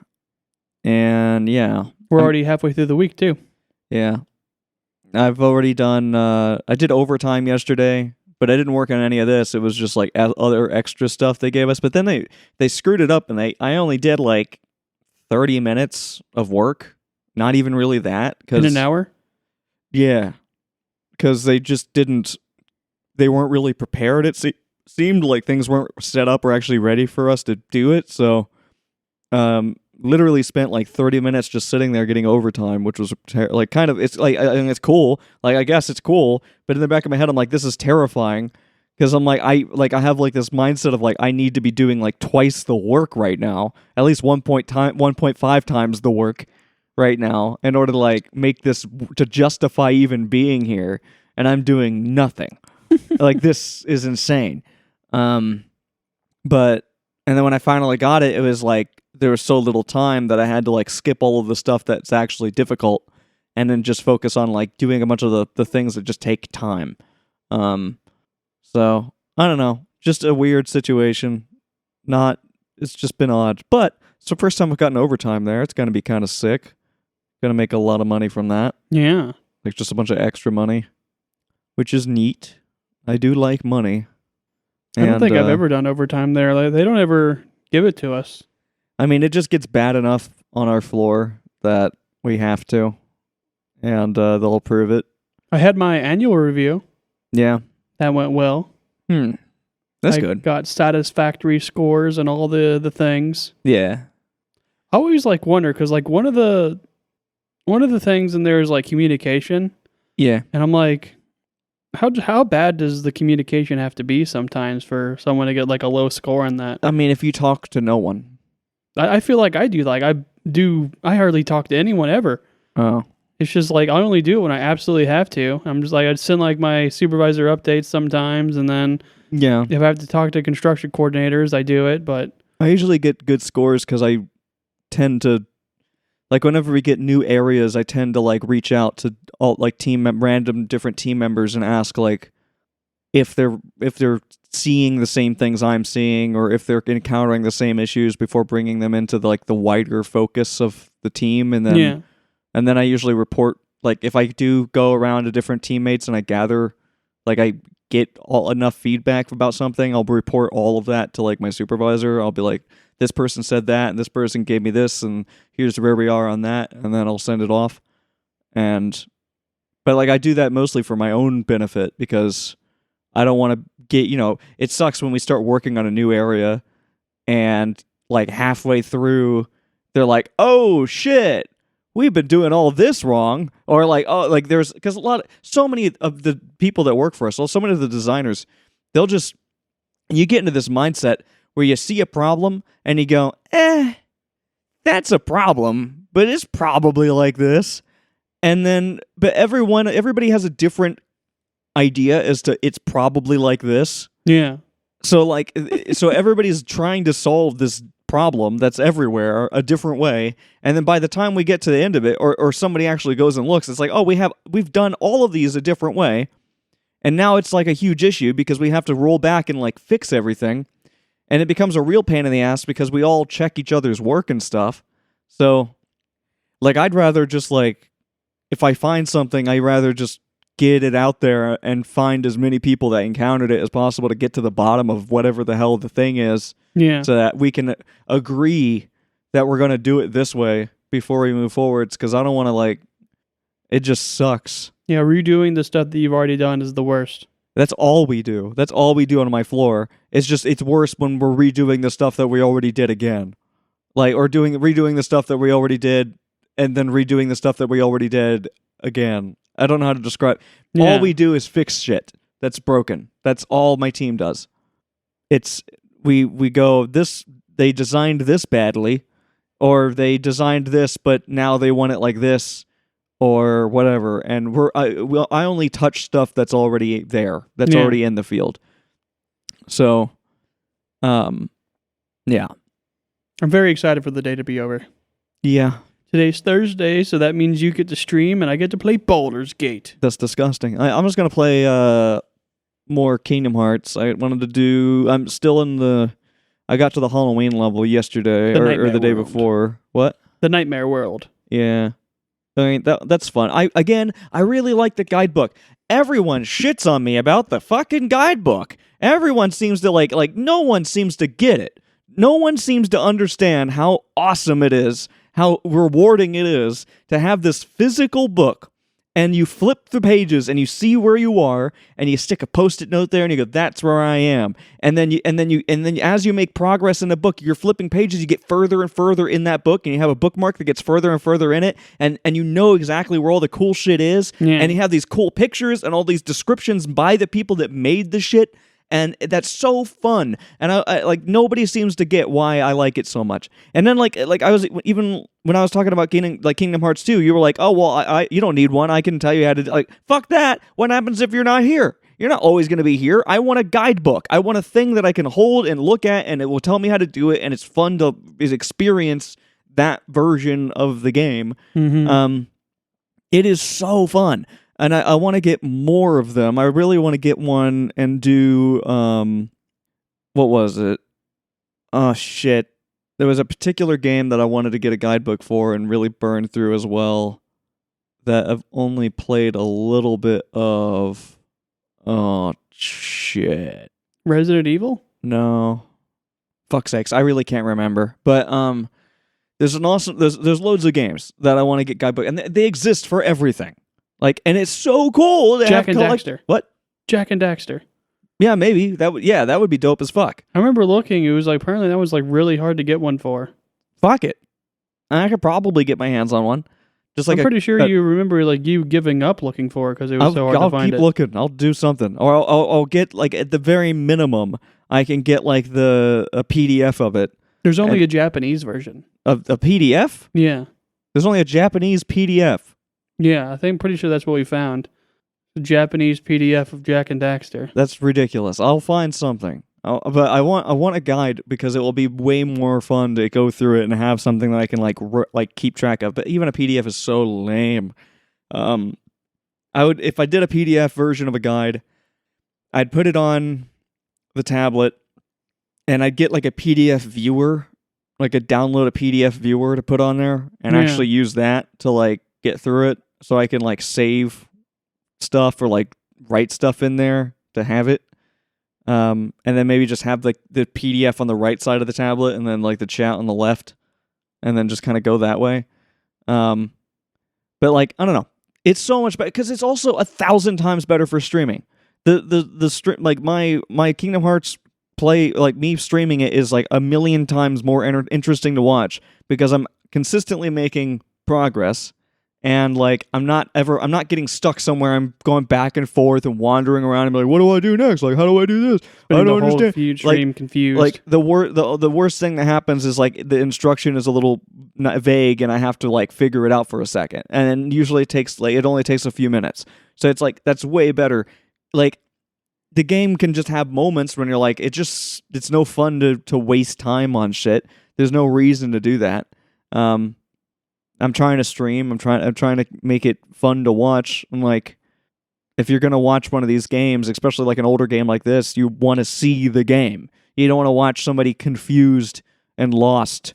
And yeah. We're already halfway through the week too. Yeah. I've already done I did overtime yesterday, but I didn't work on any of this. It was just like other extra stuff they gave us. But then they screwed it up, and I only did like 30 minutes of work. Not even really that. In an hour? Yeah. Because they just they weren't really prepared. It seemed like things weren't set up or actually ready for us to do it. So literally spent like 30 minutes just sitting there getting overtime, which was like kind of, it's like, I mean, it's cool. Like, I guess it's cool. But in the back of my head, I'm like, this is terrifying. Because I'm like, I have like this mindset of like, I need to be doing like twice the work right now, at least 1.5 times the work right now in order to like make this, to justify even being here. And I'm doing nothing. Like, this is insane. But, and then when I finally got it, it was like, there was so little time that I had to like skip all of the stuff that's actually difficult and then just focus on like doing a bunch of the things that just take time. So I don't know, just a weird situation. It's just been odd, but it's the first time I've gotten overtime there. It's going to be kind of sick. Going to make a lot of money from that. Yeah. Like just a bunch of extra money, which is neat. I do like money. I don't think I've ever done overtime there. Like, they don't ever give it to us. I mean, it just gets bad enough on our floor that we have to, and they'll approve it. I had my annual review. Yeah. That went well. That's good. Got satisfactory scores and all the things. Yeah. I always like wonder because like one of the things in there is like communication, Yeah. and I'm like, how bad does the communication have to be sometimes for someone to get like a low score on that? I mean, if you talk to no one. I feel like I do. Like I hardly talk to anyone ever. Oh. It's just like I only do it when I absolutely have to. I'm just like I'd send like my supervisor updates sometimes, and then Yeah. if I have to talk to construction coordinators, I do it. But I usually get good scores because I tend to, like, whenever we get new areas, I tend to like reach out to all like random different team members and ask like if they're seeing the same things I'm seeing or if they're encountering the same issues before bringing them into the wider focus of the team, and then I usually report, like, if I do go around to different teammates and I gather, like, I get enough feedback about something, I'll report all of that to like my supervisor. I'll be like, this person said that and this person gave me this and here's where we are on that, and then I'll send it off. But like I do that mostly for my own benefit because I don't want to get, it sucks when we start working on a new area and like halfway through they're like, oh shit, we've been doing all this wrong. Or like, oh, like there's, because so many of the people that work for us, so many of the designers, you get into this mindset where you see a problem and you go, that's a problem, but it's probably like this. And then, but everybody has a different idea as to it's probably like this. Yeah. So like, so everybody's trying to solve this problem that's everywhere a different way, and then by the time we get to the end of it, or somebody actually goes and looks, it's like, oh, we've done all of these a different way, and now it's like a huge issue because we have to roll back and like fix everything, and it becomes a real pain in the ass because we all check each other's work and stuff. So, like, I'd rather just like, if I find something, I'd rather just get it out there and find as many people that encountered it as possible to get to the bottom of whatever the hell the thing is. Yeah. So that we can agree that we're going to do it this way before we move forwards, because I don't want to, like, it just sucks. Yeah, redoing the stuff that you've already done is the worst. That's all we do. That's all we do on my floor. It's worse when we're redoing the stuff that we already did again. Like, or redoing the stuff that we already did and then redoing the stuff that we already did again. I don't know how to describe. Yeah. All we do is fix shit that's broken. That's all my team does. It's we go, this, they designed this badly, or they designed this but now they want it like this, or whatever, and I only touch stuff that's already there, that's already in the field. So yeah. I'm very excited for the day to be over. Yeah. Today's Thursday, so that means you get to stream and I get to play Baldur's Gate. That's disgusting. I'm just going to play more Kingdom Hearts. I wanted to do... I'm still in the... I got to the Halloween level yesterday, or the day before. What? The Nightmare World. Yeah. I mean, that's fun. I really like the guidebook. Everyone shits on me about the fucking guidebook. Everyone seems to like no one seems to get it. No one seems to understand how awesome it is, how rewarding it is to have this physical book, and you flip the pages and you see where you are, and you stick a post-it note there and you go, that's where I am. And then as you make progress in the book, you're flipping pages, you get further and further in that book, and you have a bookmark that gets further and further in it, and you know exactly where all the cool shit is. Yeah. And you have these cool pictures and all these descriptions by the people that made the shit. And that's so fun, and I like, nobody seems to get why I like it so much. And then like I was, even when I was talking about Kingdom Hearts 2, you were like, oh well, I you don't need one. I can tell you how to, like, fuck that. What happens if you're not here? You're not always going to be here. I want a guidebook. I want a thing that I can hold and look at, and it will tell me how to do it, and it's fun to experience that version of the game. Mm-hmm. It is so fun. And I want to get more of them. I really want to get one and do, what was it? Oh, shit. There was a particular game that I wanted to get a guidebook for and really burn through as well, that I've only played a little bit of. Oh, shit. Resident Evil? No. Fuck's sakes, I really can't remember. But there's loads of games that I want to get guidebook, and they exist for everything. Like, and it's so cool to Jack and Daxter. What? Jack and Daxter. Yeah, maybe that would be dope as fuck. I remember looking. It was like, apparently that was like really hard to get one for. Fuck it, I could probably get my hands on one. Just like, I'm pretty sure you remember like you giving up looking for it because it was so hard to find it. I'll keep looking. I'll do something, or I'll get, like, at the very minimum, I can get like a PDF of it. There's only a Japanese version. Of a PDF? Yeah. There's only a Japanese PDF. Yeah, I think pretty sure that's what we found. The Japanese PDF of Jack and Daxter. That's ridiculous. I'll find something. But I want a guide, because it will be way more fun to go through it and have something that I can like keep track of. But even a PDF is so lame. I would, if I did a PDF version of a guide, I'd put it on the tablet, and I'd get like a PDF viewer, like download a PDF viewer to put on there, and actually use that to like get through it. So I can like save stuff or like write stuff in there to have it. And then maybe just have like the PDF on the right side of the tablet, and then like the chat on the left, and then just kind of go that way. But like, I don't know. It's so much better, because it's also 1,000 times better for streaming. The stream, like my Kingdom Hearts play, like me streaming it, is like 1,000,000 times more interesting to watch, because I'm consistently making progress. And like, I'm not getting stuck somewhere. I'm going back and forth and wandering around and be like, what do I do next? Like, how do I do this? I don't understand. Feed stream confused. Like the worst thing that happens is like the instruction is a little vague, and I have to like figure it out for a second. And then usually it only takes a few minutes. So it's like, that's way better. like the game can just have moments when you're like, it's no fun to waste time on shit. There's no reason to do that. I'm trying to stream. I'm trying to make it fun to watch. I'm like, if you're gonna watch one of these games, especially like an older game like this, you want to see the game. You don't want to watch somebody confused and lost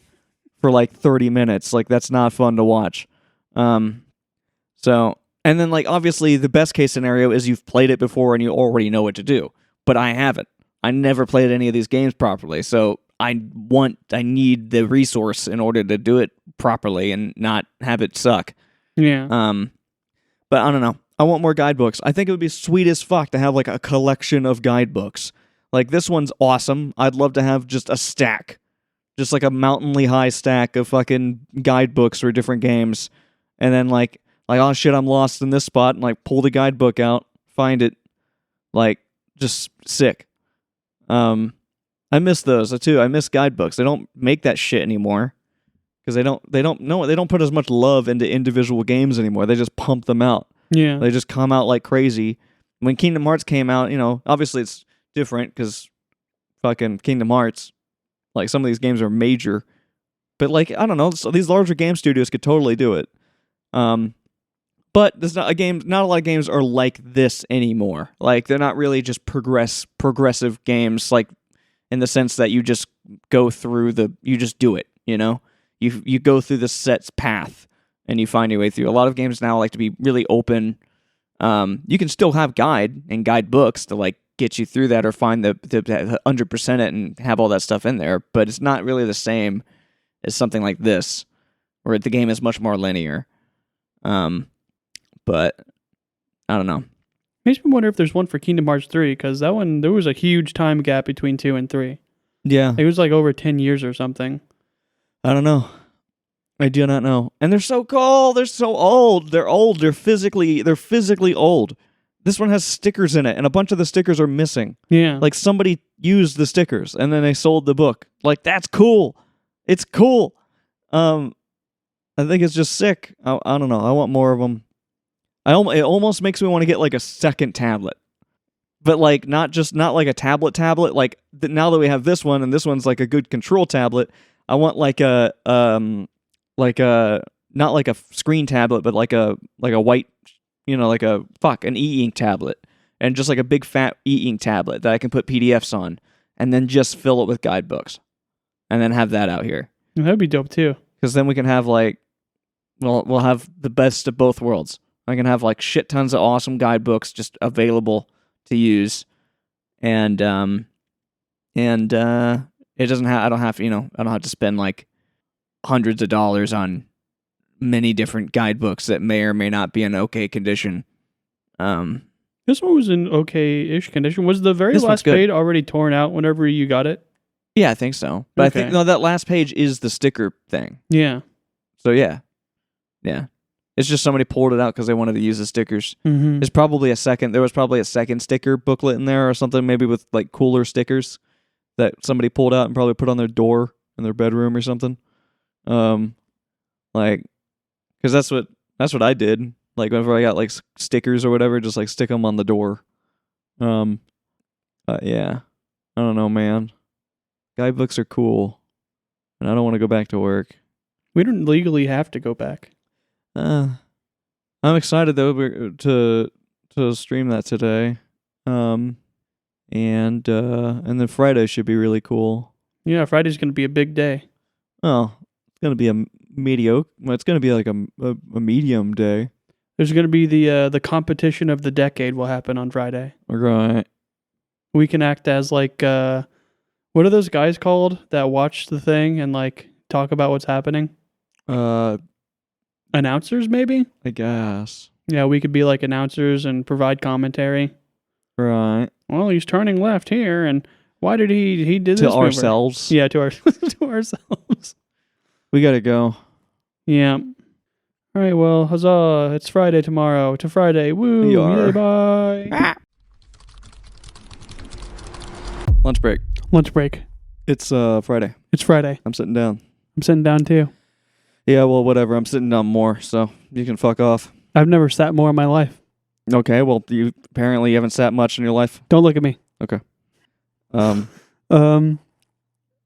for like 30 minutes. Like, that's not fun to watch. So, and then like obviously the best case scenario is you've played it before and you already know what to do. But I haven't. I never played any of these games properly. So I need the resource in order to do it properly and not have it suck. Yeah. But I don't know. I want more guidebooks. I think it would be sweet as fuck to have like a collection of guidebooks. Like, this one's awesome. I'd love to have just a stack. Just like a mountainly high stack of fucking guidebooks for different games. And then like, oh shit, I'm lost in this spot, and like pull the guidebook out, find it. Like, just sick. I miss those too. I miss guidebooks. They don't make that shit anymore. Because they don't put as much love into individual games anymore. They just pump them out. Yeah. They just come out like crazy. When Kingdom Hearts came out, obviously it's different because fucking Kingdom Hearts, like, some of these games are major. But like, I don't know, so these larger game studios could totally do it. But there's not a lot of games are like this anymore. Like, they're not really just progressive games, like, in the sense that you just go through you just do it, You go through the set path and you find your way through. A lot of games now like to be really open. You can still have guide books to like get you through that, or find the 100% it and have all that stuff in there. But it's not really the same as something like this, where the game is much more linear. But I don't know. Makes me wonder if there's one for Kingdom Hearts 3, because that one, there was a huge time gap between 2 and 3. Yeah. It was like over 10 years or something. I don't know. I do not know. And they're so cold. They're so old. They're old. They're physically old. This one has stickers in it, and a bunch of the stickers are missing. Yeah. Like, somebody used the stickers, and then they sold the book. Like, that's cool. It's cool. I think it's just sick. I don't know. I want more of them. It almost makes me want to get like a second tablet, but like not like a tablet. Like, now that we have this one, and this one's like a good control tablet, I want like a not like a screen tablet, but like a white, an e-ink tablet, and just like a big fat e-ink tablet that I can put PDFs on, and then just fill it with guidebooks, and then have that out here. That'd be dope too. Because then we can have like, we'll have the best of both worlds. I can have like shit tons of awesome guidebooks just available to use, and it doesn't have. I don't have to spend like hundreds of dollars on many different guidebooks that may or may not be in okay condition. This one was in okay-ish condition. Was the very This one's last good. page already torn out whenever you got it? Yeah, I think so. But Okay. I think that last page is the sticker thing. Yeah. So yeah. It's just somebody pulled it out because they wanted to use the stickers. Mm-hmm. There was probably a second sticker booklet in there or something, maybe with like cooler stickers that somebody pulled out and probably put on their door in their bedroom or something. Like, because that's what I did. Like, whenever I got like stickers or whatever, just like stick them on the door. Yeah. I don't know, man. Guidebooks are cool, and I don't want to go back to work. We don't legally have to go back. I'm excited though to stream that today. And then Friday should be really cool. Yeah, Friday's going to be a big day. Oh, it's gonna be a mediocre. Well, it's gonna be like a medium day. There's going to be the competition of the decade will happen on Friday. Right. We can act as like what are those guys called that watch the thing and like talk about what's happening? Announcers, maybe? I guess. Yeah, we could be like announcers and provide commentary. Right. Well, he's turning left here, and why did he did this To maneuver? ourselves. Yeah, to ourselves. We gotta go. Yeah. All right, well, huzzah. It's Friday tomorrow. To Friday. Woo. Yar. Yay, bye. Lunch break. Lunch break. It's Friday. It's Friday. I'm sitting down. I'm sitting down, too. Yeah, well, whatever. I'm sitting down more, so you can fuck off. I've never sat more in my life. Okay, well, you apparently haven't sat much in your life. Don't look at me. Okay. Um,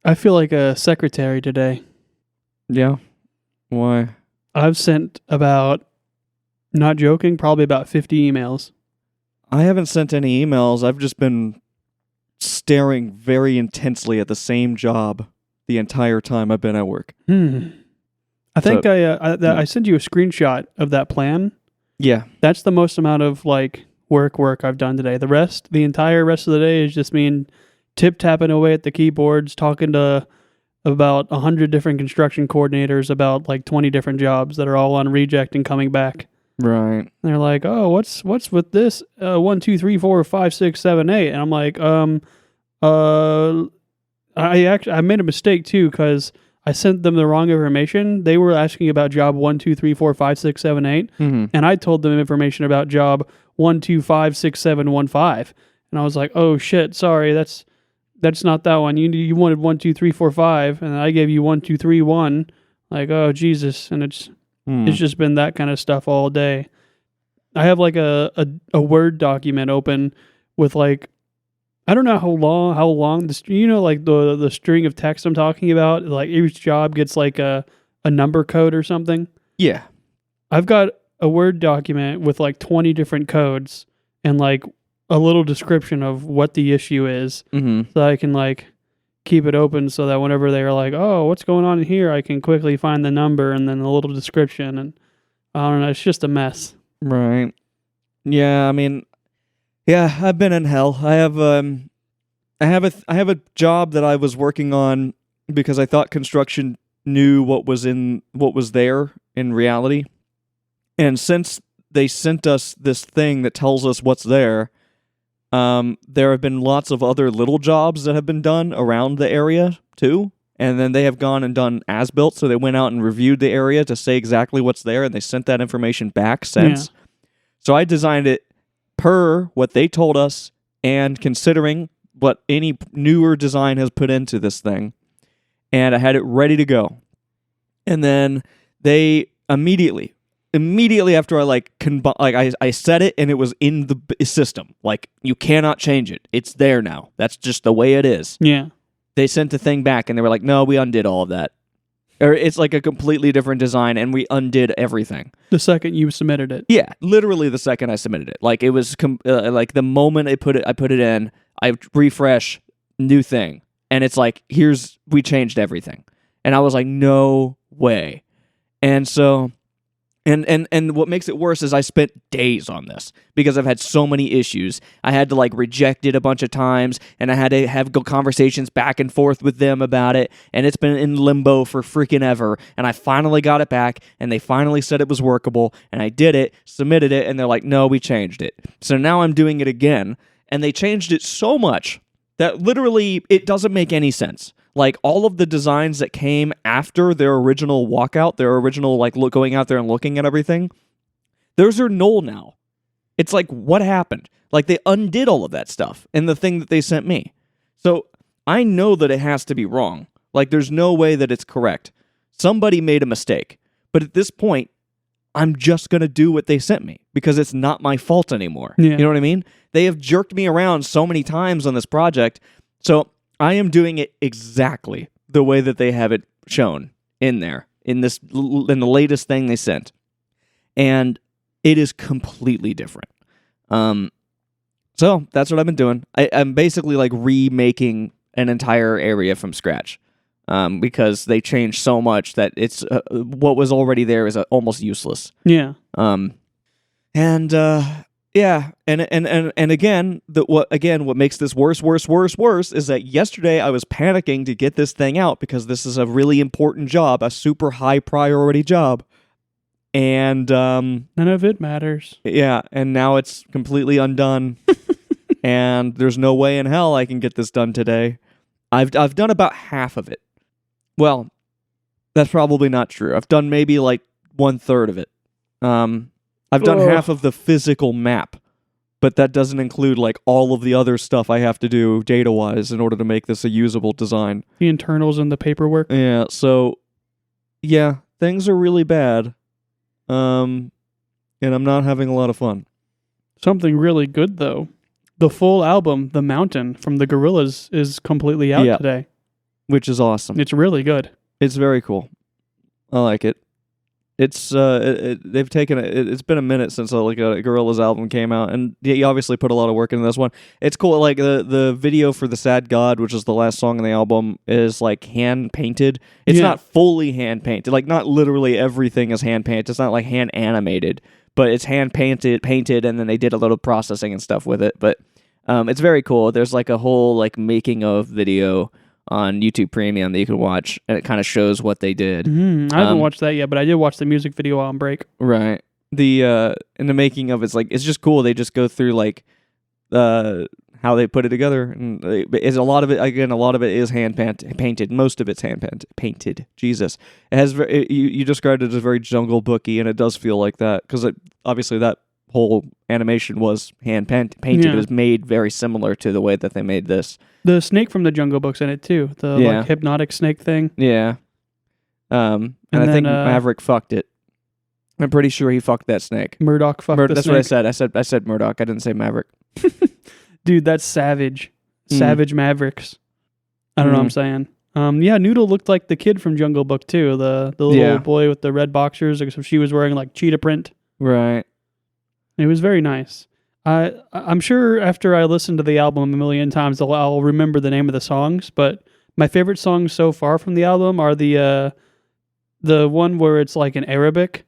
I feel like a secretary today. yeah. Why? I've sent about, not joking, probably about 50 emails. I haven't sent any emails. I've just been staring very intensely at the same job the entire time I've been at work. I think I sent you a screenshot of that plan. Yeah. That's the most amount of like work I've done today. The entire rest of the day is just me tip-tapping away at the keyboards, talking to about 100 different construction coordinators about like 20 different jobs that are all on reject and coming back. Right. And they're like, "Oh, what's with this? 1, 2, 3, 4, 5, 6, 7, 8." And I'm like, I made a mistake too because I sent them the wrong information. They were asking about job 1, 2, 3, 4, 5, 6, 7, 8, and I told them information about job 1, 2, 5, 6, 7, 1, 5. And I was like, "Oh shit, sorry, that's not that one. You wanted 1, 2, 3, 4, 5, and I gave you 1, 2, 3, 1." Like, oh Jesus, and it's just been that kind of stuff all day. I have like a Word document open with like, I don't know how long this, like the string of text I'm talking about, like each job gets like a number code or something. Yeah. I've got a Word document with like 20 different codes and like a little description of what the issue is, so I can like keep it open so that whenever they're like, "Oh, what's going on in here?" I can quickly find the number and then a little description. And I don't know, it's just a mess. Right. Yeah, I mean, yeah, I've been in hell. I have a job that I was working on because I thought construction knew what was there in reality. And since they sent us this thing that tells us what's there, there have been lots of other little jobs that have been done around the area too. And then they have gone and done as-built, so they went out and reviewed the area to say exactly what's there, and they sent that information back since. Yeah. So I designed it per what they told us and considering what any newer design has put into this thing. And I had it ready to go. And then they immediately after I I set it and it was in the system. Like, you cannot change it. It's there now. That's just the way it is. Yeah. They sent the thing back and they were like, "No, we undid all of that." Or it's like a completely different design and we undid everything. The second you submitted it. Yeah, literally the second I submitted it. Like, it was like the moment I put it in, I refresh, new thing. And it's like, we changed everything. And I was like, no way. And so And what makes it worse is I spent days on this because I've had so many issues. I had to like reject it a bunch of times, and I had to have conversations back and forth with them about it, and it's been in limbo for freaking ever. And I finally got it back, and they finally said it was workable, and I did it, submitted it, and they're like, "No, we changed it." So now I'm doing it again, and they changed it so much that literally it doesn't make any sense. Like, all of the designs that came after their original walkout, their original, like, going out there and looking at everything, those are null now. It's like, what happened? Like, they undid all of that stuff in the thing that they sent me. So I know that it has to be wrong. Like, there's no way that it's correct. Somebody made a mistake. But at this point, I'm just going to do what they sent me because it's not my fault anymore. Yeah. You know what I mean? They have jerked me around so many times on this project. So I am doing it exactly the way that they have it shown in there, in the latest thing they sent. And it is completely different. So that's what I've been doing. I'm basically like remaking an entire area from scratch. Because they changed so much that it's what was already there is almost useless. Yeah. Yeah, and again, what makes this worse is that yesterday I was panicking to get this thing out because this is a really important job, a super high priority job, and none of it matters. Yeah, and now it's completely undone, and there's no way in hell I can get this done today. I've done about half of it. Well, that's probably not true. I've done maybe like 1/3 of it. I've done half of the physical map, but that doesn't include like all of the other stuff I have to do data-wise in order to make this a usable design. The internals and the paperwork. Yeah, so yeah, things are really bad. And I'm not having a lot of fun. Something really good, though. The full album, The Mountain, from the Gorillaz, is completely out Yeah. today. which is awesome. It's really good. It's very cool. I like it. It's they've taken it. It's been a minute since a Gorillaz album came out, and he obviously put a lot of work into this one. It's cool. Like the video for "The Sad God," which is the last song on the album, is like hand painted. It's not fully hand painted. Like not literally everything is hand painted. It's not like hand animated, but it's hand painted, and then they did a little processing and stuff with it. But it's very cool. There's like a whole like making of video on YouTube Premium that you can watch, and it kind of shows what they did. I haven't watched that yet, but I did watch the music video while on break. Right. The in the making of it's like it's just cool. They just go through like how they put it together, and is a lot of it. Again, a lot of it is hand painted. Most of it's hand painted. Jesus, it has. You described it as very Jungle Booky, and it does feel like that because obviously that whole animation was hand painted. Yeah. It was made very similar to the way that they made this. The snake from the Jungle Book's in it too. The like hypnotic snake thing. Yeah. And I then, think Maverick fucked it. I'm pretty sure he fucked that snake. Murdoch fucked the That's snake. what I said. I said Murdoch. I didn't say Maverick. Dude, that's savage. Savage Mavericks. I don't know what I'm saying. Yeah, Noodle looked like the kid from Jungle Book too. The little boy with the red boxers. Except she was wearing like cheetah print. Right. It was very nice. I'm sure after I listen to the album a million times, I'll remember the name of the songs. But my favorite songs so far from the album are the one where it's like in Arabic,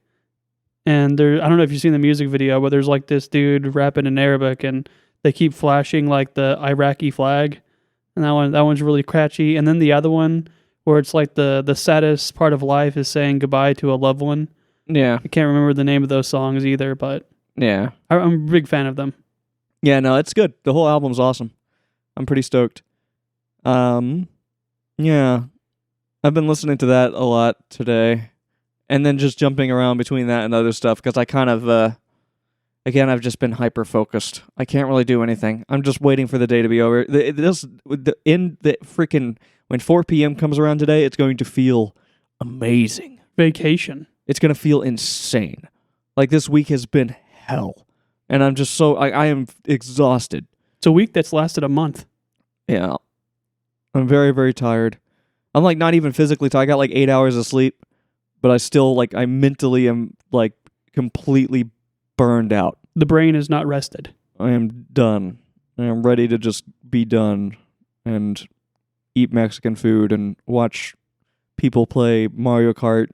and I don't know if you've seen the music video, but there's like this dude rapping in Arabic, and they keep flashing like the Iraqi flag, and that one's really catchy. And then the other one where it's like the saddest part of life is saying goodbye to a loved one. Yeah. I can't remember the name of those songs either, but Yeah. I'm a big fan of them. Yeah, no, it's good. The whole album's awesome. I'm pretty stoked. Yeah. I've been listening to that a lot today. And then just jumping around between that and other stuff because I kind of again, I've just been hyper focused. I can't really do anything. I'm just waiting for the day to be over. When 4 p.m. comes around today, it's going to feel amazing. Vacation. It's going to feel insane. Like this week has been hell. And I'm just I am exhausted. It's a week that's lasted a month. Yeah. I'm very, very tired. I'm like not even physically tired. I got like 8 hours of sleep, but I still like I mentally am like completely burned out. The brain is not rested. I am done. I am ready to just be done and eat Mexican food and watch people play Mario Kart.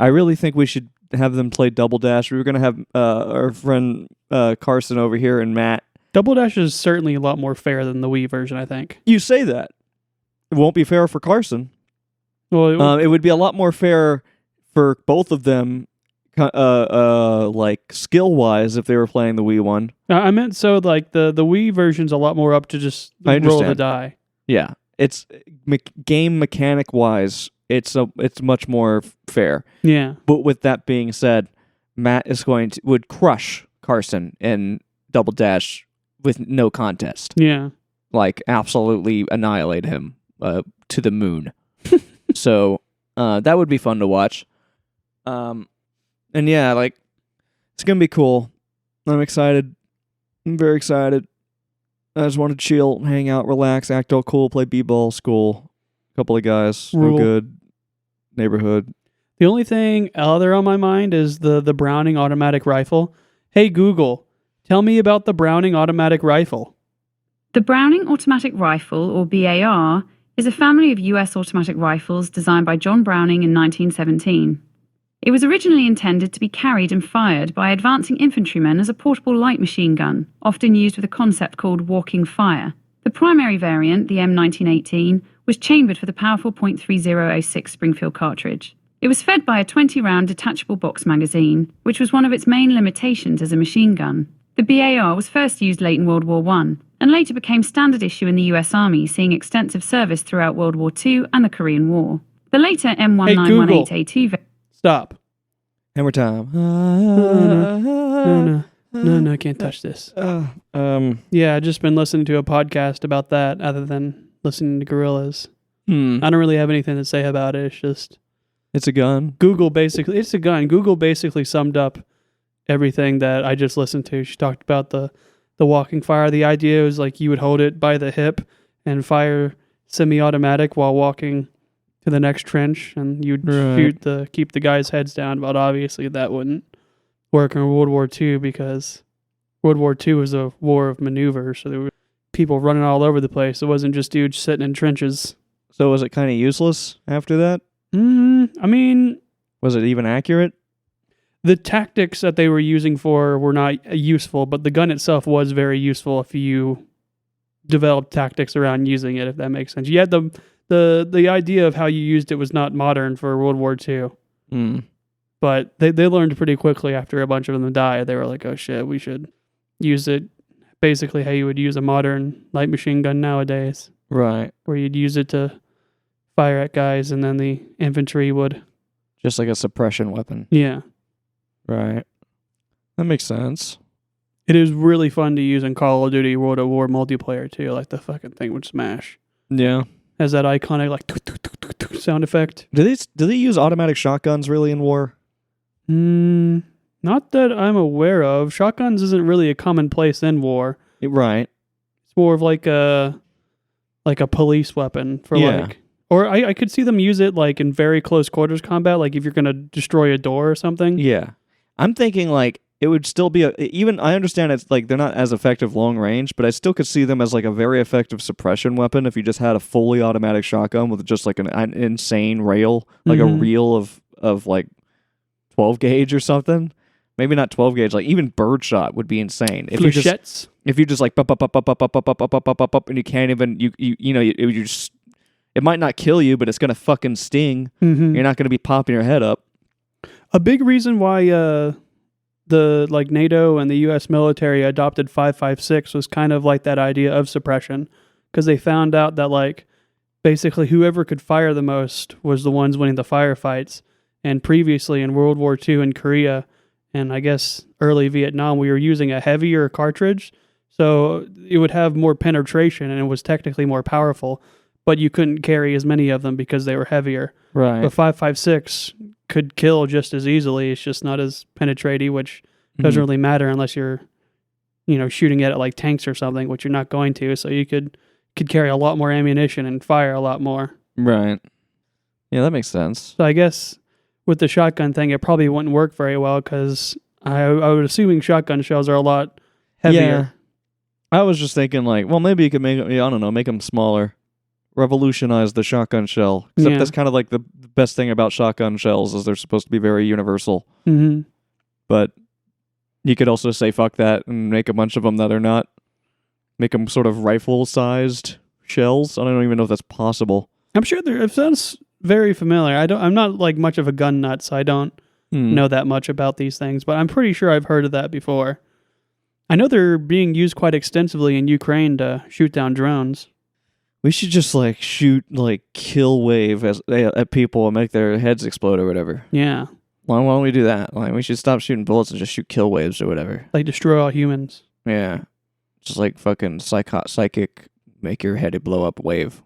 I really think we should have them play Double Dash. We were going to have our friend Carson over here and Matt. Double Dash is certainly a lot more fair than the Wii version, I think. You say that. It won't be fair for Carson. Well, it would be a lot more fair for both of them, like skill-wise, if they were playing the Wii one. I meant so like the Wii version's a lot more up to just roll the die. Yeah, it's game mechanic-wise, it's much more fair. Yeah. But with that being said, Matt would crush Carson in Double Dash with no contest. Yeah. Like absolutely annihilate him to the moon. So that would be fun to watch. And yeah, like it's gonna be cool. I'm excited. I'm very excited. I just want to chill, hang out, relax, act all cool, play b-ball, school. A couple of guys, real good. Neighborhood. The only thing other on my mind is the Browning automatic rifle. Hey Google, tell me about the Browning automatic rifle. The Browning Automatic Rifle, or BAR, is a family of U.S. automatic rifles designed by John Browning in 1917. It was originally intended to be carried and fired by advancing infantrymen as a portable light machine gun, often used with a concept called walking fire. The primary variant, the M1918, was chambered for the powerful .3006 Springfield cartridge. It was fed by a 20-round detachable box magazine, which was one of its main limitations as a machine gun. The BAR was first used late in World War I, and later became standard issue in the US Army, seeing extensive service throughout World War II and the Korean War. The later M1918A2... Stop. Hammer time. No, I can't touch this. Yeah, I've just been listening to a podcast about that other than listening to Gorillaz. I don't really have anything to say about it. It's just... It's a gun. It's a gun. Google basically summed up everything that I just listened to. She talked about the walking fire. The idea was like you would hold it by the hip and fire semi-automatic while walking to the next trench, and you'd keep the guys' heads down. But obviously that wouldn't work in World War II because World War II was a war of maneuver, so there were people running all over the place. It wasn't just dudes sitting in trenches. So was it kind of useless after that? I mean, Was it even accurate? the tactics that they were using were not useful, but the gun itself was very useful if you developed tactics around using it, if that makes sense. You had the idea of how you used it was not modern for World War II. But they learned pretty quickly after a bunch of them died. They were like, oh shit, we should use it basically how you would use a modern light machine gun nowadays. Right. Where you'd use it to fire at guys and then the infantry would. Just like a suppression weapon. Yeah. Right. That makes sense. It is really fun to use in Call of Duty World at War multiplayer too. Like the fucking thing would smash. Yeah. Has that iconic like sound effect. Do they use automatic shotguns really in war? Not that I'm aware of. Shotguns isn't really a commonplace in war. Right. It's more of like a police weapon for Yeah. like. Or I could see them use it like in very close quarters combat, like if you're gonna destroy a door or something. Yeah. I'm thinking like it would still be even I understand it's like they're not as effective long range, but I still could see them as like a very effective suppression weapon if you just had a fully automatic shotgun with just like an insane rail, like a reel of like 12 gauge or something. Maybe not 12 gauge, like even birdshot would be insane. If you just like up and you can't even you just it might not kill you, but it's gonna fucking sting. You're not gonna be popping your head up. A big reason why the like NATO and the U.S. military adopted 5.56 was kind of like that idea of suppression, because they found out that like basically whoever could fire the most was the ones winning the firefights. And previously in World War II in Korea and I guess early Vietnam, we were using a heavier cartridge, so it would have more penetration and it was technically more powerful, but you couldn't carry as many of them because they were heavier. Right. But 5.56 could kill just as easily. It's just not as penetrating, which doesn't really matter unless you're, shooting at it like tanks or something, which you're not going to. So you could carry a lot more ammunition and fire a lot more. Right. Yeah, that makes sense. So I guess with the shotgun thing, it probably wouldn't work very well because I would assuming shotgun shells are a lot heavier. Yeah. I was just thinking like, well, maybe you could make them smaller. Revolutionize the shotgun shell. Except that's kind of like the best thing about shotgun shells is they're supposed to be very universal. But you could also say fuck that and make a bunch of them that are not. Make them sort of rifle-sized shells. I don't even know if that's possible. I'm sure it sounds very familiar. I'm not like much of a gun nut, so I don't know that much about these things, but I'm pretty sure I've heard of that before. I know they're being used quite extensively in Ukraine to shoot down drones. We should just like shoot like kill wave at people and make their heads explode or whatever. Yeah. Why don't we do that? Like we should stop shooting bullets and just shoot kill waves or whatever. Like destroy all humans. Yeah. Just like fucking psychic make your head blow up wave.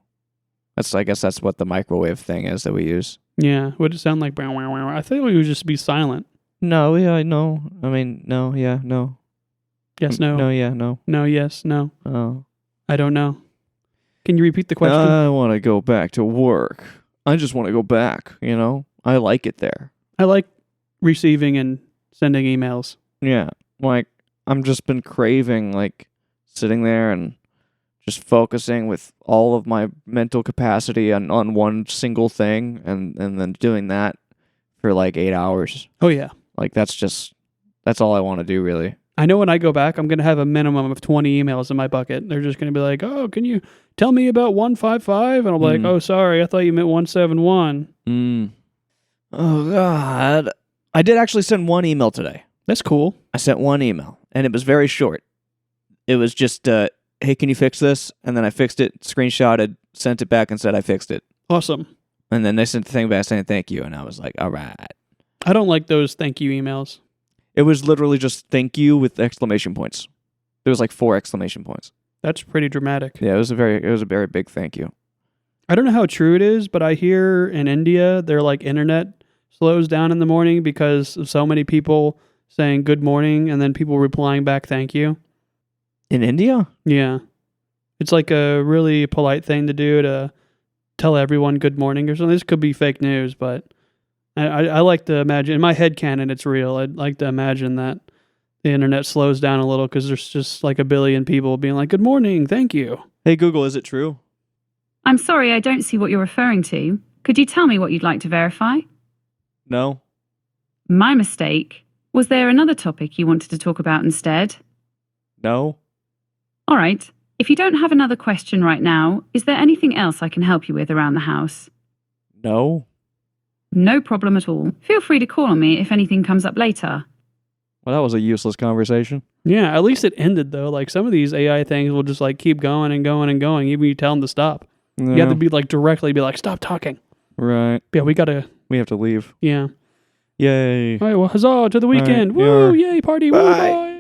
I guess that's what the microwave thing is that we use. Yeah. Would it sound like brown, wow, wow? I think we would just be silent. No, yeah, no. I mean, no, yeah, no. Yes, no. No, yeah, no. No, yes, no. Oh. I don't know. Can you repeat the question? I want to go back to work. I just want to go back, I like it there. I like receiving and sending emails. Yeah. Like, I'm just been craving, like, sitting there and just focusing with all of my mental capacity on one single thing and then doing that for, like, 8 hours. Oh, yeah. Like, that's all I want to do, really. I know when I go back, I'm going to have a minimum of 20 emails in my bucket. They're just going to be like, oh, can you tell me about 155? And I'll be like, oh, sorry, I thought you meant 171. Oh, God. I did actually send one email today. That's cool. I sent one email, and it was very short. It was just, hey, can you fix this? And then I fixed it, screenshotted, sent it back, and said I fixed it. Awesome. And then they sent the thing back saying thank you, and I was like, all right. I don't like those thank you emails. It was literally just thank you with exclamation points. There was like 4 exclamation points. That's pretty dramatic. Yeah, it was a very big thank you. I don't know how true it is, but I hear in India their like internet slows down in the morning because of so many people saying good morning and then people replying back thank you. In India? Yeah. It's like a really polite thing to do to tell everyone good morning or something. This could be fake news, but I like to imagine, in my head canon, it's real. I'd like to imagine that the internet slows down a little because there's just like a billion people being like, good morning, thank you. Hey, Google, is it true? I'm sorry, I don't see what you're referring to. Could you tell me what you'd like to verify? No. My mistake. Was there another topic you wanted to talk about instead? No. All right. If you don't have another question right now, is there anything else I can help you with around the house? No. No problem at all. Feel free to call on me if anything comes up later. Well, that was a useless conversation. Yeah, at least it ended though. Like some of these AI things will just like keep going and going and going, even when you tell them to stop. No. You have to be like directly be like, stop talking. Right. Yeah, we gotta. We have to leave. Yeah. Yay. All right. Well, huzzah to the weekend! All right, Woo! Yay! Party! Woo! Bye. Bye.